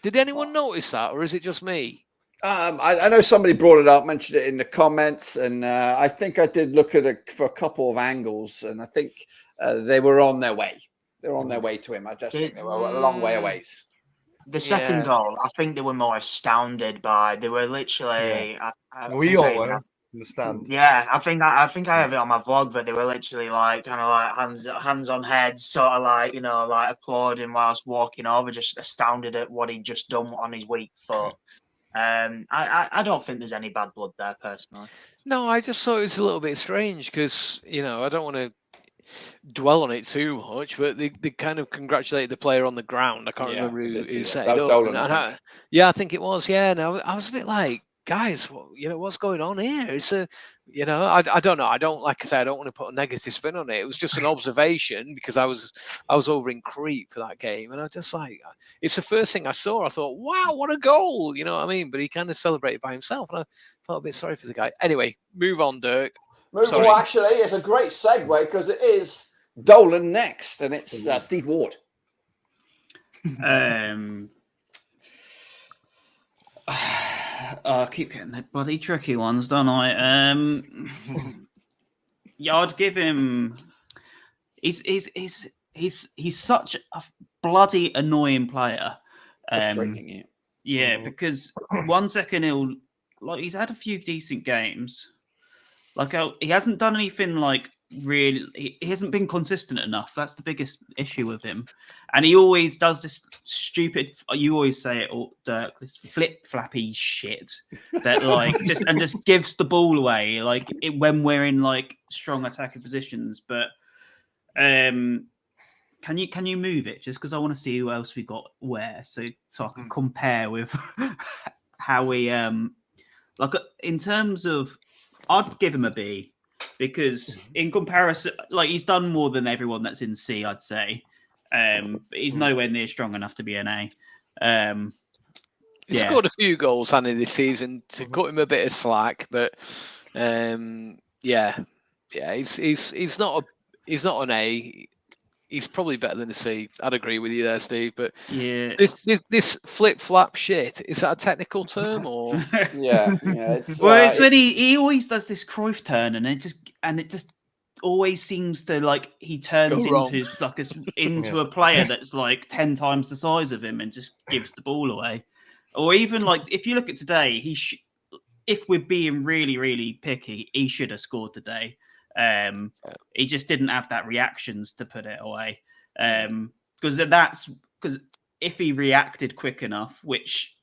Did anyone notice that, or is it just me? I know somebody brought it up, mentioned it in the comments, and I think I did look at it for a couple of angles, and I think they were on their way. They were on their way to him. I just think they were a long way away. The second goal, I think they were more astounded by. They were literally. We all were in the stand. Yeah, I think I have it on my vlog, but they were literally like kind of like hands on heads, sort of like like applauding whilst walking over, just astounded at what he'd just done on his weak foot. I don't think there's any bad blood there personally. No, I just thought it was a little bit strange because I don't want to dwell on it too much, but they kind of congratulated the player on the ground. I can't remember who set it up. Dolan, I think it was. Yeah, no, I was a bit like, guys, what's going on here? It's I don't know. I don't, like I say, I don't want to put a negative spin on it. It was just an observation because I was over in Crete for that game, and I just like, it's the first thing I saw. I thought, wow, what a goal! You know what I mean? But he kind of celebrated by himself, and I felt a bit sorry for the guy. Anyway, move on, Dirk. Well, actually, it's a great segue because it is Dolan next, and it's Steve Ward. I keep getting the bloody tricky ones, don't I? Yeah, I'd give him. He's such a bloody annoying player. Frustrating, yeah, because 1 second he's had a few decent games. Like he hasn't done anything like really. He hasn't been consistent enough. That's the biggest issue with him. And he always does this stupid. You always say it, Dirk. This flip flappy shit that just gives the ball away. When we're in like strong attacking positions. But can you move it just because I want to see who else we got where so I can compare with how we like in terms of. I'd give him a B because in comparison, like he's done more than everyone that's in C, I'd say. But he's nowhere near strong enough to be an A. He scored a few goals, Hanny, this season to cut him a bit of slack, but he's not an A. He's probably better than a C. I'd agree with you there, Steve. But yeah, this flip flap shit, is that a technical term or? yeah. It's when he always does this Cruyff turn, and it just always seems to like he turns into a player that's like 10 times the size of him and just gives the ball away. Or even like if you look at today, if we're being really really picky, he should have scored today. He just didn't have that reactions to put it away. Because if he reacted quick enough, which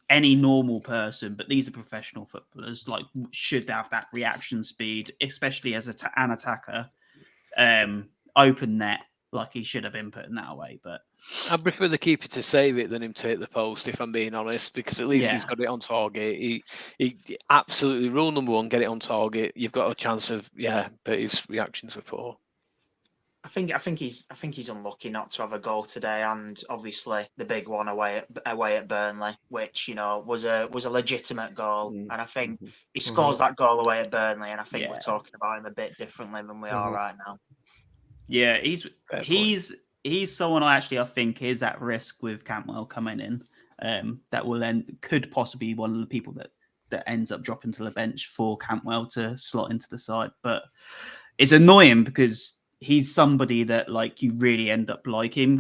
any normal person, but these are professional footballers, like should have that reaction speed, especially as an attacker. Open net, like he should have been putting that away. But I prefer the keeper to save it than him take the post, if I'm being honest, because at least he's got it on target. He absolutely, rule number one, get it on target. You've got a chance of but his reactions were poor. I think he's unlucky not to have a goal today, and obviously the big one away at Burnley, which was a legitimate goal, and I think he scores that goal away at Burnley, and I think we're talking about him a bit differently than we are right now. Yeah, he's someone I think is at risk with Cantwell coming in. That could possibly be one of the people that ends up dropping to the bench for Cantwell to slot into the side. But it's annoying because he's somebody that like you really end up liking,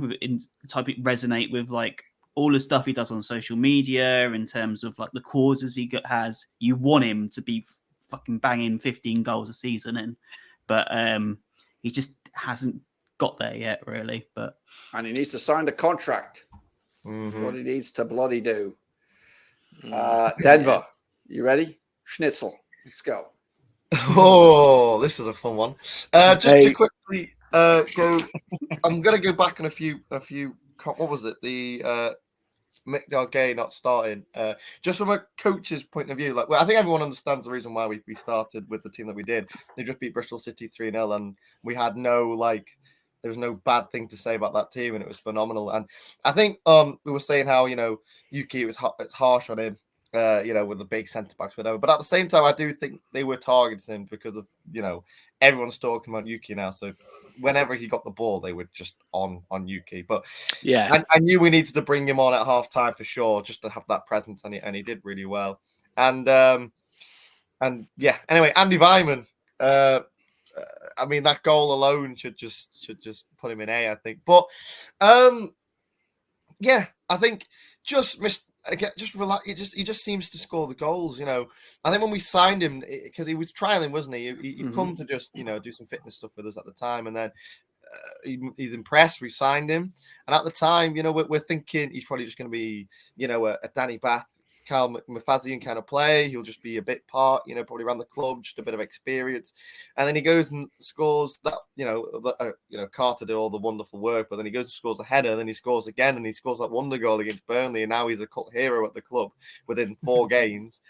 resonate with like all the stuff he does on social media in terms of like the causes has, you want him to be fucking banging 15 goals a season in, but he just hasn't got there yet, really. And he needs to sign the contract. What he needs to bloody do. Denver, you ready? Schnitzel, let's go. Oh, this is a fun one. Just to quickly go, I'm going to go back on a few. What was it? The Mick Dalgay not starting. Just from a coach's point of view, like, well, I think everyone understands the reason why we started with the team that we did. They just beat Bristol City 3-0, and we had there was no bad thing to say about that team, and it was phenomenal. And I think we were saying how Yuki it's harsh on him. With the big centre backs, whatever. But at the same time, I do think they were targeting him because of, everyone's talking about Yuki now. So whenever he got the ball, they were just on Yuki. But yeah, I knew we needed to bring him on at half time for sure, just to have that presence, and he did really well. And yeah, anyway, Andy Weimann, I mean, that goal alone should just put him in A, I think. But yeah, I think just relax. He just seems to score the goals. I think when we signed him, because he was trialing, wasn't he? He'd come to just do some fitness stuff with us at the time, and then he's impressed. We signed him, and at the time, we're thinking he's probably just going to be a Danny Bath, Kyle Mafazian kind of play. He'll just be a bit part, probably around the club, just a bit of experience. And then he goes and scores that, Carter did all the wonderful work, but then he goes and scores a header, and then he scores again, and he scores that wonder goal against Burnley, and now he's a cult hero at the club within 4 games.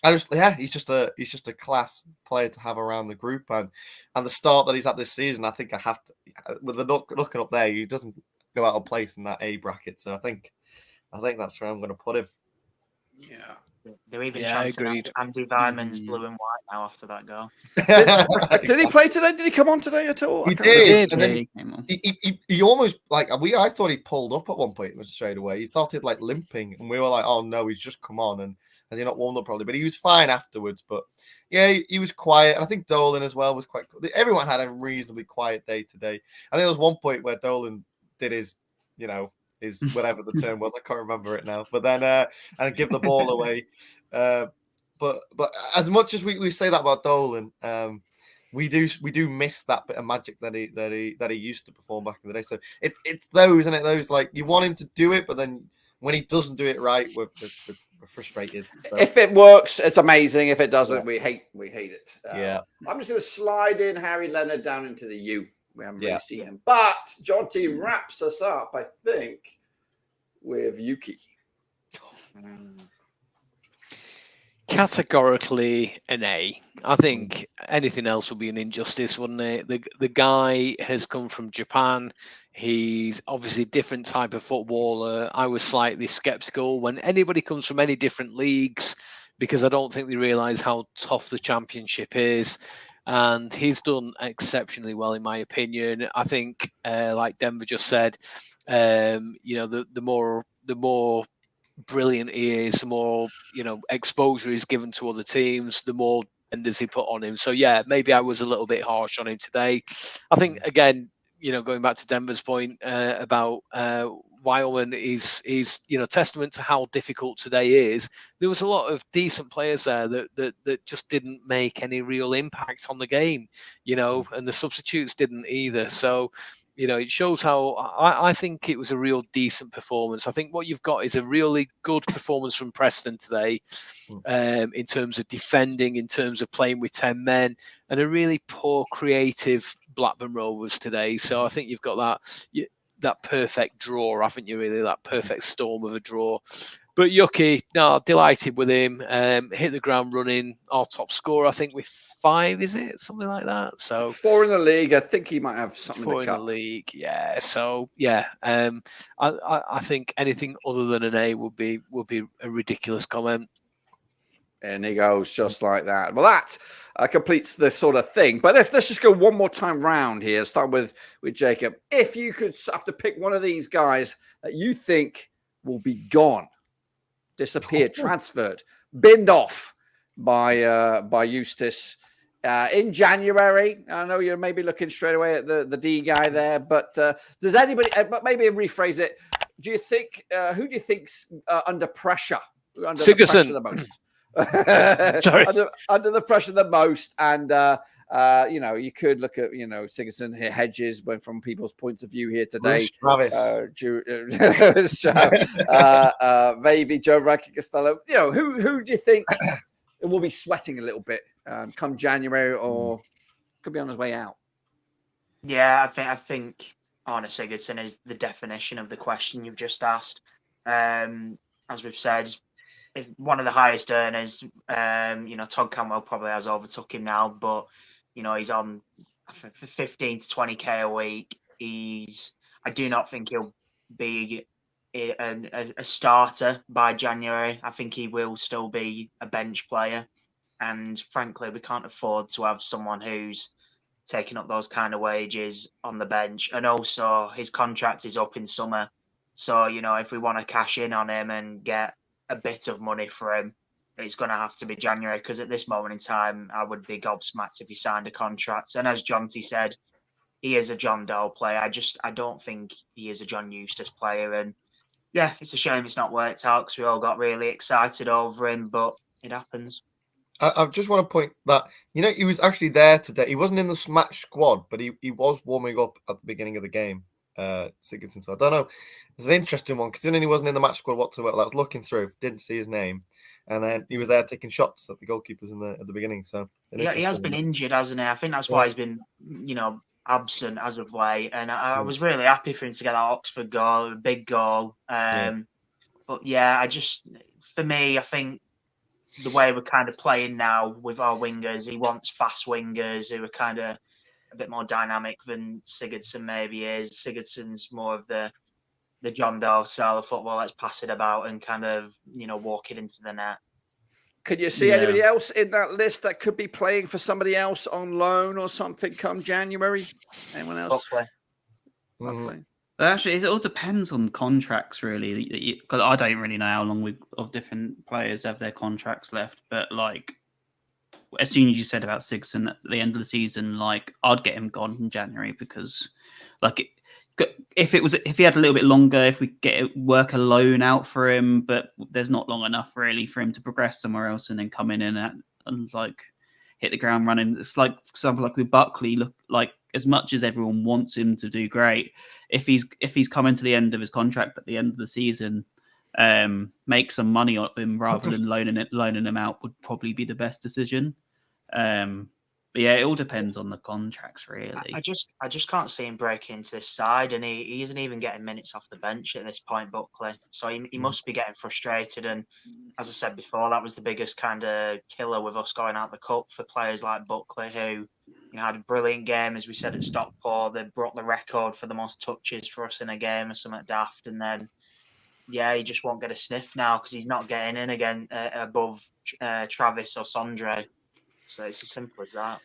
He's just a class player to have around the group, and the start that he's at this season, I think I have to, with the looking up there, he doesn't go out of place in that A bracket. So I think that's where I'm going to put him. Yeah. They're even chanting Andy Weimann's blue and white now after that goal. Did he play today? Did he come on today at all? He did. And Yeah, then he came on. he almost I thought he pulled up at one point straight away. He started limping, and we were like, "Oh no, he's just come on." And has he not warmed up probably? But he was fine afterwards. But yeah, he was quiet, and I think Dolan as well was quite. Everyone had a reasonably quiet day today. I think there was one point where Dolan did his whatever the term was, I can't remember it now. But then and give the ball away. But as much as we say that about Dolan, we do miss that bit of magic that he used to perform back in the day. So it's those, isn't it? Those you want him to do it, but then when he doesn't do it right, we're frustrated. So. If it works, it's amazing. If it doesn't, we hate it. Yeah. I'm just going to slide in Harry Leonard down into the U. We haven't really seen him. But John T wraps us up, I think, with Yuki. Categorically an A. I think anything else would be an injustice, wouldn't it? The guy has come from Japan. He's obviously a different type of footballer. I was slightly skeptical when anybody comes from any different leagues, because I don't think they realise how tough the championship is. And he's done exceptionally well, in my opinion. I think, like Denver just said, the more brilliant he is, the more exposure is given to other teams, the more does he put on him. So yeah, maybe I was a little bit harsh on him today. I think again, going back to Denver's point about Weimann is testament to how difficult today is. There was a lot of decent players there that just didn't make any real impact on the game, and the substitutes didn't either. So, it shows how I think it was a real decent performance. I think what you've got is a really good performance from Preston today, in terms of defending, in terms of playing with 10 men, and a really poor creative Blackburn Rovers today. So I think you've got that perfect draw, haven't you, really? That perfect storm of a draw. But Yuki, delighted with him. Hit the ground running. Our top scorer, I think, with 5, is it? Something like that. So 4 in the league. I think he might have something 4 in in the league. Yeah. So yeah, I think anything other than an A would be a ridiculous comment. And he goes just like that. Well, that completes this sort of thing. But let's just go one more time round here. Start with Jacob. If you could have to pick one of these guys that you think will be gone, disappeared, transferred, binned off by Eustace in January. I know you're maybe looking straight away at the D guy there, but does anybody? Maybe rephrase it. do you think who do you think's under pressure? Under Sigurdsson. the pressure the most. Sorry. under the pressure the most, and you could look at Sigurdsson, Hedges, went from people's points of view here today. Travis, maybe Joe Rankin Costello. Who do you think will be sweating a little bit come January, or could be on his way out? Yeah, I think Arne Sigurdsson is the definition of the question you've just asked. As we've said, if one of the highest earners, Todd Cantwell probably has overtook him now, but he's on 15 to 20k a week. I do not think he'll be a starter by January. I think he will still be a bench player, and frankly, we can't afford to have someone who's taking up those kind of wages on the bench. And also, his contract is up in summer, so if we want to cash in on him and get a bit of money for him, it's going to have to be January, because at this moment in time, I would be gobsmacked if he signed a contract. And as Jonty said, he is a John Doe player. I don't think he is a John Eustace player. And yeah, it's a shame it's not worked out, because we all got really excited over him, but it happens. I just want to point that, he was actually there today. He wasn't in the match squad, but he was warming up at the beginning of the game, Sigurdsson. So I don't know. It's an interesting one, considering he wasn't in the match squad whatsoever. I was looking through, didn't see his name. And then he was there taking shots at the goalkeepers at the beginning. So yeah, he has been injured, hasn't he? I think that's why he's been, absent as of late. And I was really happy for him to get that Oxford goal, a big goal. But yeah, for me, I think the way we're kind of playing now with our wingers, he wants fast wingers who are kind of a bit more dynamic than Sigurdsson maybe is. Sigurdsson's more of the John Doe style of football. Let's pass it about and kind of, walk it into the net. Could you see anybody else in that list that could be playing for somebody else on loan or something come January? Anyone else? Buckley. Actually, it all depends on contracts, really. Because I don't really know how long of different players have their contracts left. But as soon as you said about Sigurdsson at the end of the season, I'd get him gone in January, because if he had a little bit longer, if we work a loan out for him, but there's not long enough really for him to progress somewhere else and then come in and hit the ground running. It's for example, with Buckley, look, as much as everyone wants him to do great, if he's coming to the end of his contract at the end of the season, make some money off him rather than loaning him out would probably be the best decision. But yeah, it all depends on the contracts, really. I just can't see him breaking into this side, and he isn't even getting minutes off the bench at this point, Buckley. So he must be getting frustrated. And as I said before, that was the biggest kind of killer with us going out the cup for players like Buckley, who had a brilliant game, as we said at Stockport. They brought the record for the most touches for us in a game or something daft, and then he just won't get a sniff now because he's not getting in again above Travis or Sondre. So it's as simple as that.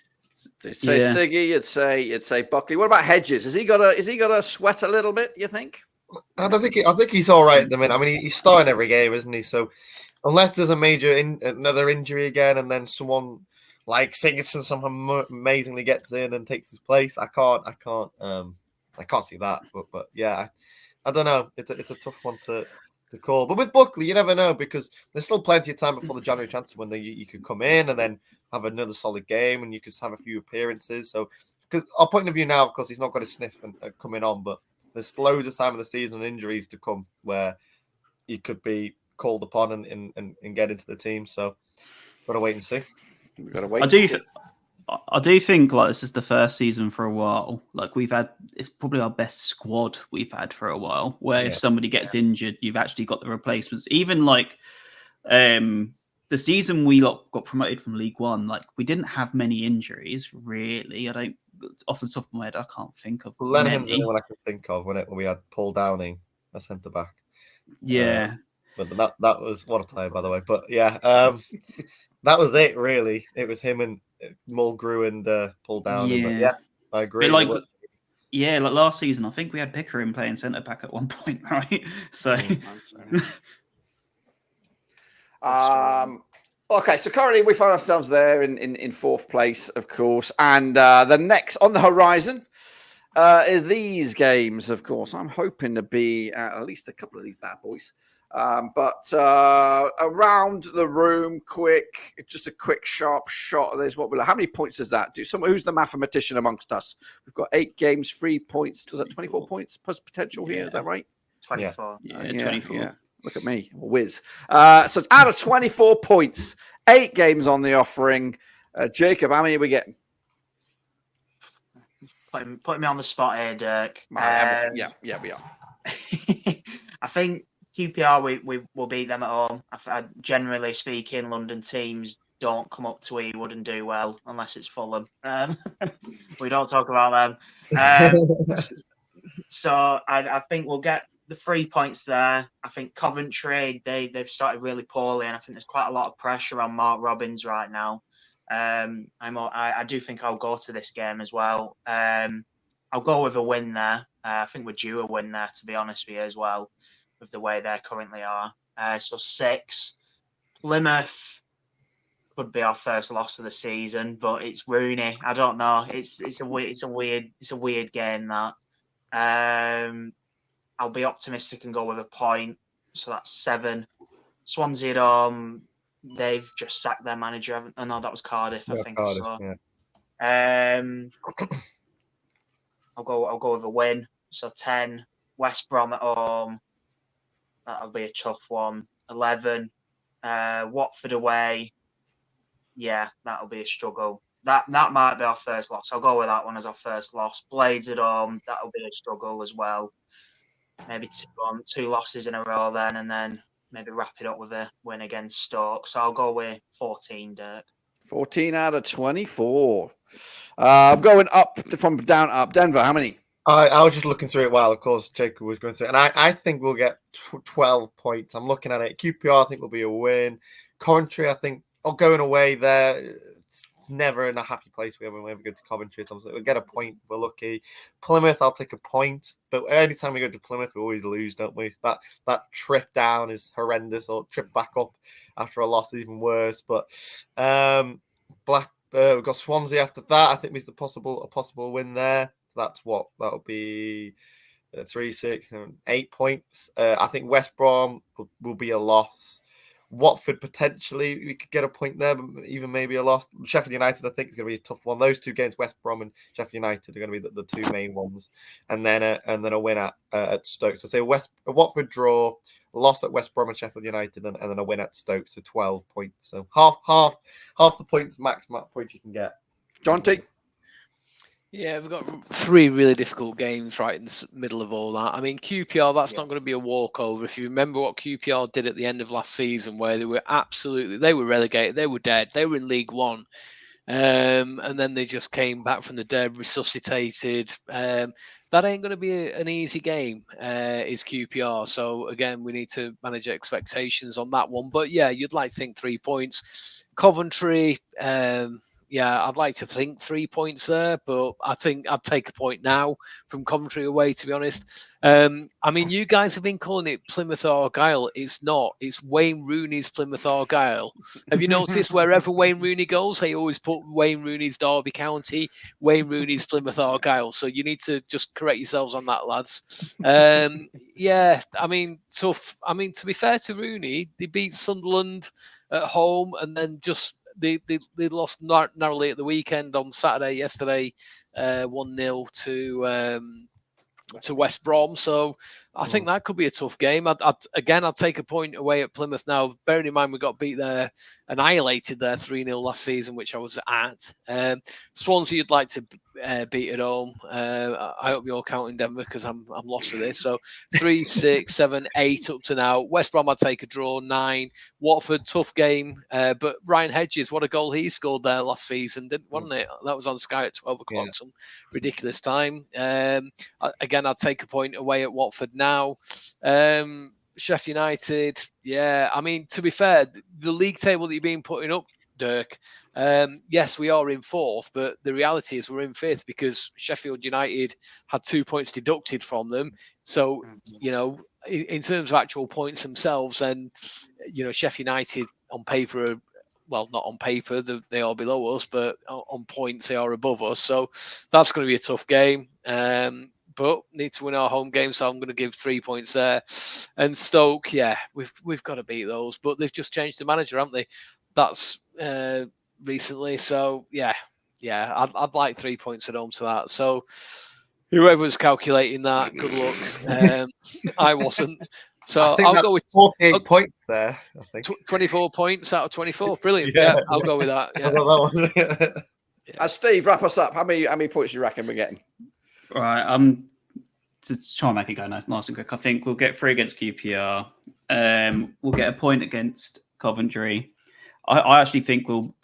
You'd say Siggy, you'd say Buckley. What about Hedges? Is he got to sweat a little bit, you think? I think he's all right at the minute. I mean, he's starting every game, isn't he? So unless there's a major another injury again, and then someone like Sigurdsson somehow amazingly gets in and takes his place, I can't see that. But yeah, I don't know. It's a tough one to call. But with Buckley, you never know, because there's still plenty of time before the January transfer window. You could come in and then have another solid game, and you could have a few appearances. So, because our point of view now, of course, he's not got a sniff and coming on, but there's loads of time of the season and injuries to come where he could be called upon and get into the team. So, got to wait and see. We've got to wait. I do think this is the first season for a while. It's probably our best squad we've had for a while. Where if somebody gets injured, you've actually got the replacements. Even the season we got promoted from League One, we didn't have many injuries really. I don't, off the top of my head, I can't think of Lenihan's the many. only one I can think of when we had Paul Downing, a centre back. Yeah. But that was what a player, by the way. But yeah, that was it really. It was him and Mulgrew and Paul Downing. But yeah, I agree. Last season, I think we had Pickering playing centre back at one point, right? So. Okay, so currently we find ourselves there in fourth place, of course, and the next on the horizon is these games, of course. I'm hoping to be at least a couple of these bad boys. But around the room, just a quick, sharp shot. There's how many points is that? Who's the mathematician amongst us? We've got 8 games, 3 points. Does that 24 points plus potential here? Is that right? 24. Yeah, 24. Yeah. Look at me, whiz. So out of 24 points, 8 games on the offering. Jacob, how many are we getting? Putting me on the spot here, Dirk. Yeah, we are. I think QPR, we will beat them at home. Generally speaking, London teams don't come up to Ewood and do well unless it's Fulham. We don't talk about them. So I think we'll get the 3 points there. I think Coventry, they've started really poorly, and I think there's quite a lot of pressure on Mark Robbins right now. I do think I'll go to this game as well. I'll go with a win there. I think we're due a win there, to be honest with you, as well, with the way they currently are. So 6. Plymouth could be our first loss of the season, but it's Rooney. I don't know. It's a weird game that. I'll be optimistic and go with a point. So that's 7. Swansea at home. They've just sacked their manager. Oh no, that was Cardiff. I think Cardiff, so. Yeah. I'll go with a win. So 10. West Brom at home. That'll be a tough one. 11. Watford away. Yeah, that'll be a struggle. That might be our first loss. I'll go with that one as our first loss. Blades at home. That'll be a struggle as well. Maybe 2 losses in a row then, and then maybe wrap it up with a win against Stoke. So I'll go with 14, Dirk. 14 out of 24. I'm going up from down up. Denver, how many? I was just looking through it while, of course, Jacob was going through it. And I think we'll get 12 points. I'm looking at it. QPR, I think, will be a win. Coventry, I think, going away there. It's never in a happy place when we ever go to Coventry. So we'll get a point if we're lucky. Plymouth, I'll take a point. But anytime we go to Plymouth, we always lose, don't we? That trip down is horrendous, or trip back up after a loss is even worse. But we've got Swansea after that. I think it's a possible win there. So that's what that'll be 3, 6, 7, 8 points. I think West Brom will be a loss. Watford, potentially, we could get a point there, but even maybe a loss. Sheffield United, I think, is going to be a tough one. Those 2 games, West Brom and Sheffield United, are going to be the 2 main ones. And then a win at Stoke. So say a Watford draw, loss at West Brom and Sheffield United, and then a win at Stoke. So 12 points. So half the points, max point you can get. John T. Yeah, we've got 3 really difficult games right in the middle of all that. I mean, QPR, that's not going to be a walkover. If you remember what QPR did at the end of last season, where they were relegated, they were dead, they were in League One. And then they just came back from the dead, resuscitated. That ain't going to be an easy game, is QPR. So, again, we need to manage expectations on that one. But, yeah, you'd like to think 3 points. Coventry, yeah, I'd like to think 3 points there, but I think I'd take a point now from Coventry away, to be honest. I mean, you guys have been calling it Plymouth Argyle. It's not. It's Wayne Rooney's Plymouth Argyle. Have you noticed wherever Wayne Rooney goes, they always put Wayne Rooney's Derby County, Wayne Rooney's Plymouth Argyle. So you need to just correct yourselves on that, lads. Yeah, I mean, tough. I mean, to be fair to Rooney, they beat Sunderland at home and then just... They lost narrowly at the weekend on yesterday, 1-0 to West Brom. So I think that could be a tough game. I'd take a point away at Plymouth now. Bearing in mind we got beat there, annihilated there 3-0 last season, which I was at. Swansea, you'd like to beat at home. I hope you're counting Denver because I'm lost with this. So 3, 6, 7, 8 up to now. West Brom, I'd take a draw. 9. Watford, tough game. But Ryan Hedges, what a goal he scored there last season, wasn't it? That was on Sky at 12 o'clock, some ridiculous time. Again, I'd take a point away at Watford now. Sheffield United, yeah. I mean, to be fair, the league table that you've been putting up, Dirk, yes, we are in 4th, but the reality is we're in 5th because Sheffield United had 2 points deducted from them. So, you know, in terms of actual points themselves, then, you know, Sheffield United on paper are well, not on paper, they are below us, but on points they are above us. So that's going to be a tough game. But need to win our home game, so I'm going to give 3 points there. And Stoke, yeah, we've got to beat those, but they've just changed the manager, haven't they? That's recently, so yeah, I'd like 3 points at home to that. So whoever's calculating that, good luck. I wasn't, so I'll go with 48 points there. I think 24 points out of 24. Brilliant. Yeah. Yeah, I'll go with that. I Yeah. love that one. Steve, wrap us up. How many points do you reckon we're getting? Right. To try and make it go nice and quick, I think we'll get 3 against QPR. We'll get a point against Coventry. I actually think we'll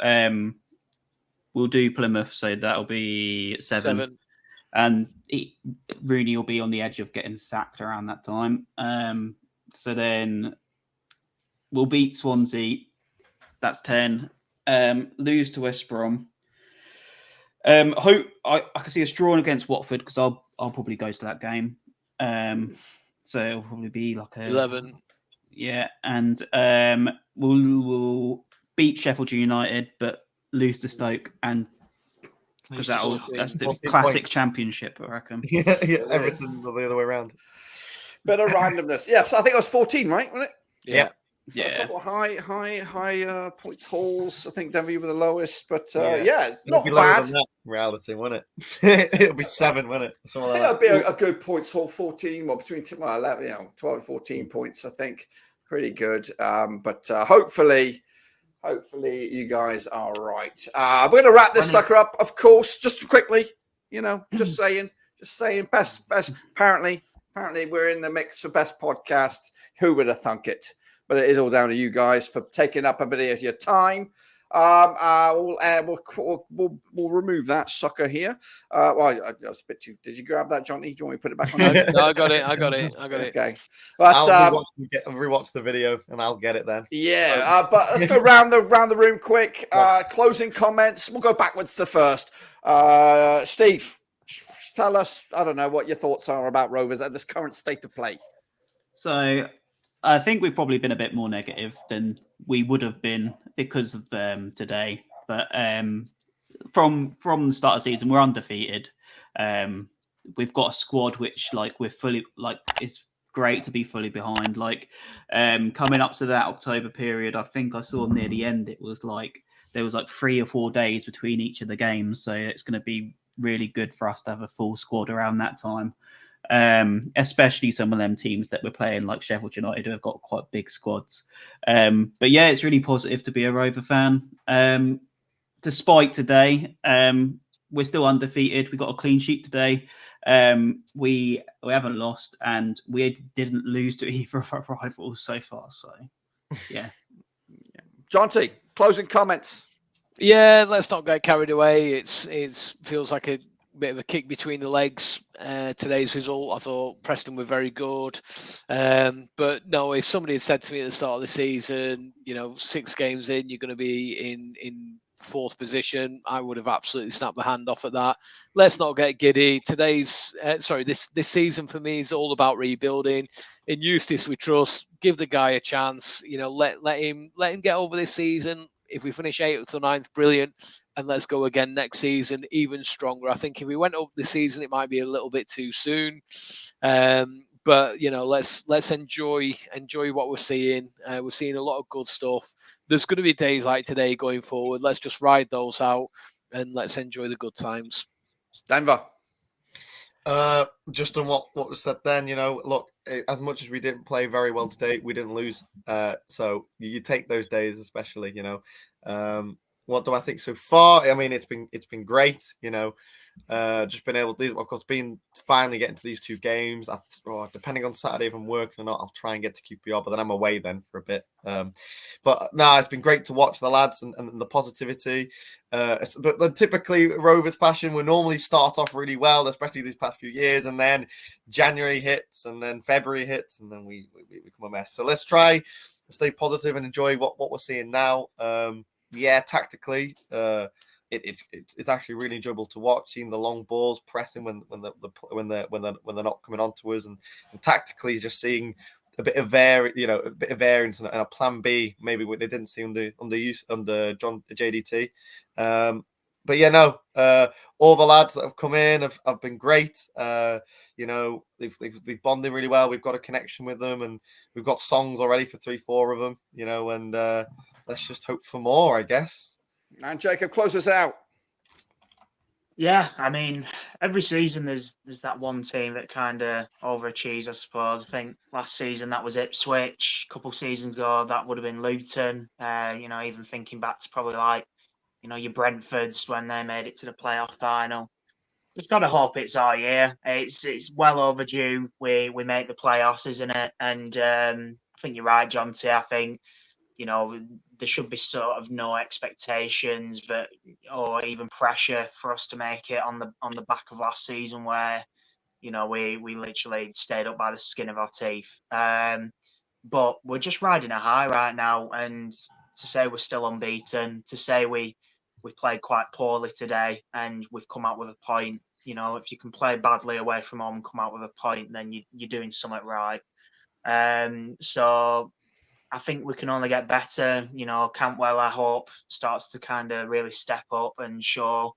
do Plymouth, so that'll be 7. And Rooney will be on the edge of getting sacked around that time. So then we'll beat Swansea. That's 10. Lose to West Brom. Hope I can see us drawing against Watford because I'll probably go to that game. So it'll probably be like 11. Yeah, and we'll beat Sheffield United, but lose to Stoke, and because that's the classic championship, I reckon. yeah, Everton the other way around. Bit of randomness. Yeah, so I think it was 14, right? Wasn't it? Yeah. So a couple of high points hauls. I think Denver were the lowest, but it's not bad. Than that, reality, won't it? It'll be 7, won't it? I think that'd be a good points haul. 14, or between 11, 12 and 14 points. I think pretty good. But hopefully you guys are right. We're going to wrap this sucker up, of course. Just quickly, just saying. Best. Apparently, we're in the mix for best podcast. Who would have thunk it? But it is all down to you guys for taking up a bit of your time. We'll remove that sucker here. I was a bit too. Did you grab that, Johnny? Do you want me to put it back on? No, I got it. Okay, but I'll rewatch the video and I'll get it then. Yeah, but let's go round the room quick. Closing comments. We'll go backwards to first. Steve, tell us. I don't know what your thoughts are about Rovers at this current state of play. So I think we've probably been a bit more negative than we would have been because of today. But from the start of the season, we're undefeated. We've got a squad which, we're fully is great to be fully behind. Coming up to that October period, I think I saw near the end it was there was 3 or 4 days between each of the games, so it's going to be really good for us to have a full squad around that time. Especially some of them teams that we're playing, like Sheffield United, who have got quite big squads. But yeah, it's really positive to be a Rover fan. Despite today, we're still undefeated. We got a clean sheet today. We haven't lost, and we didn't lose to either of our rivals so far. So yeah. Jonty, closing comments. Yeah, let's not get carried away. It feels like a bit of a kick between the legs. Today's result, I thought Preston were very good. But no, if somebody had said to me at the start of the season, 6 games in, you're going to be in 4th position, I would have absolutely snapped the hand off at that. Let's not get giddy. This season for me is all about rebuilding. In Eustace we trust. Give the guy a chance. Let him get over this season. If we finish 8th or 9th, brilliant. And let's go again next season, even stronger. I think if we went up this season, it might be a little bit too soon. But let's enjoy what we're seeing. We're seeing a lot of good stuff. There's going to be days like today going forward. Let's just ride those out and let's enjoy the good times. Denver. Just on what was said then, look, as much as we didn't play very well today, we didn't lose. So you take those days, especially, what do I think so far? I mean, it's been great, just been able to, of course, finally getting to these 2 games. Depending on Saturday if I'm working or not, I'll try and get to QPR, but then I'm away then for a bit. But no, it's been great to watch the lads and the positivity. But then typically Rovers fashion, we normally start off really well, especially these past few years, and then January hits, and then February hits, and then we become a mess. So let's try stay positive and enjoy what we're seeing now. Tactically, it's actually really enjoyable to watch, seeing the long balls pressing when they're not coming onto us, and tactically just seeing a bit of variance and a plan B, maybe what they didn't see under John JDT. But yeah, no, all the lads that have come in have been great. They've bonded really well. We've got a connection with them, and we've got songs already for 3-4 of them. And let's just hope for more, I guess. And Jacob, close us out. Yeah, I mean, every season there's that one team that kind of overachieves, I suppose. I think last season that was Ipswich. A couple of seasons ago that would have been Luton. Even thinking back to probably like, your Brentfords when they made it to the playoff final. Just got to hope it's our year. It's well overdue. We make the playoffs, isn't it? And I think you're right, John T. I think there should be sort of no expectations or even pressure for us to make it on the back of last season where we literally stayed up by the skin of our teeth. But we're just riding a high right now, and to say we're still unbeaten, to say we've played quite poorly today and we've come out with a point. If you can play badly away from home and come out with a point, then you're doing something right. So I think we can only get better. Cantwell, I hope, starts to kind of really step up and show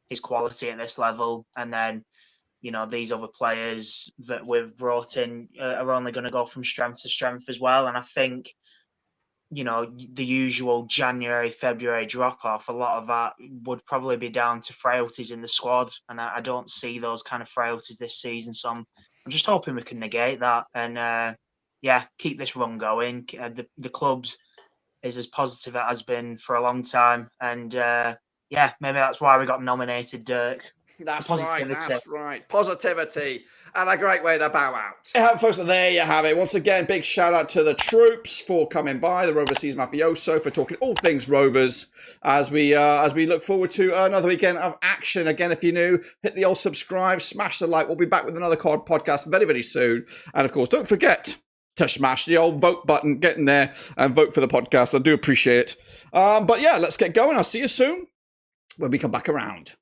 his quality at this level. And then, these other players that we've brought in are only going to go from strength to strength as well. And I think, the usual January, February drop-off, a lot of that would probably be down to frailties in the squad. And I don't see those kind of frailties this season. So I'm just hoping we can negate that and, keep this run going. The club's is as positive as it has been for a long time. And, maybe that's why we got nominated, Dirk. That's right. Positivity. And a great way to bow out. Yeah, folks, there you have it. Once again, big shout out to the troops for coming by, the Roverseas Mafioso, for talking all things Rovers as we look forward to another weekend of action. Again, if you're new, hit the old subscribe, smash the like. We'll be back with another card podcast very, very soon. And of course, don't forget to smash the old vote button, get in there and vote for the podcast. I do appreciate it. But yeah, let's get going. I'll see you soon when we come back around.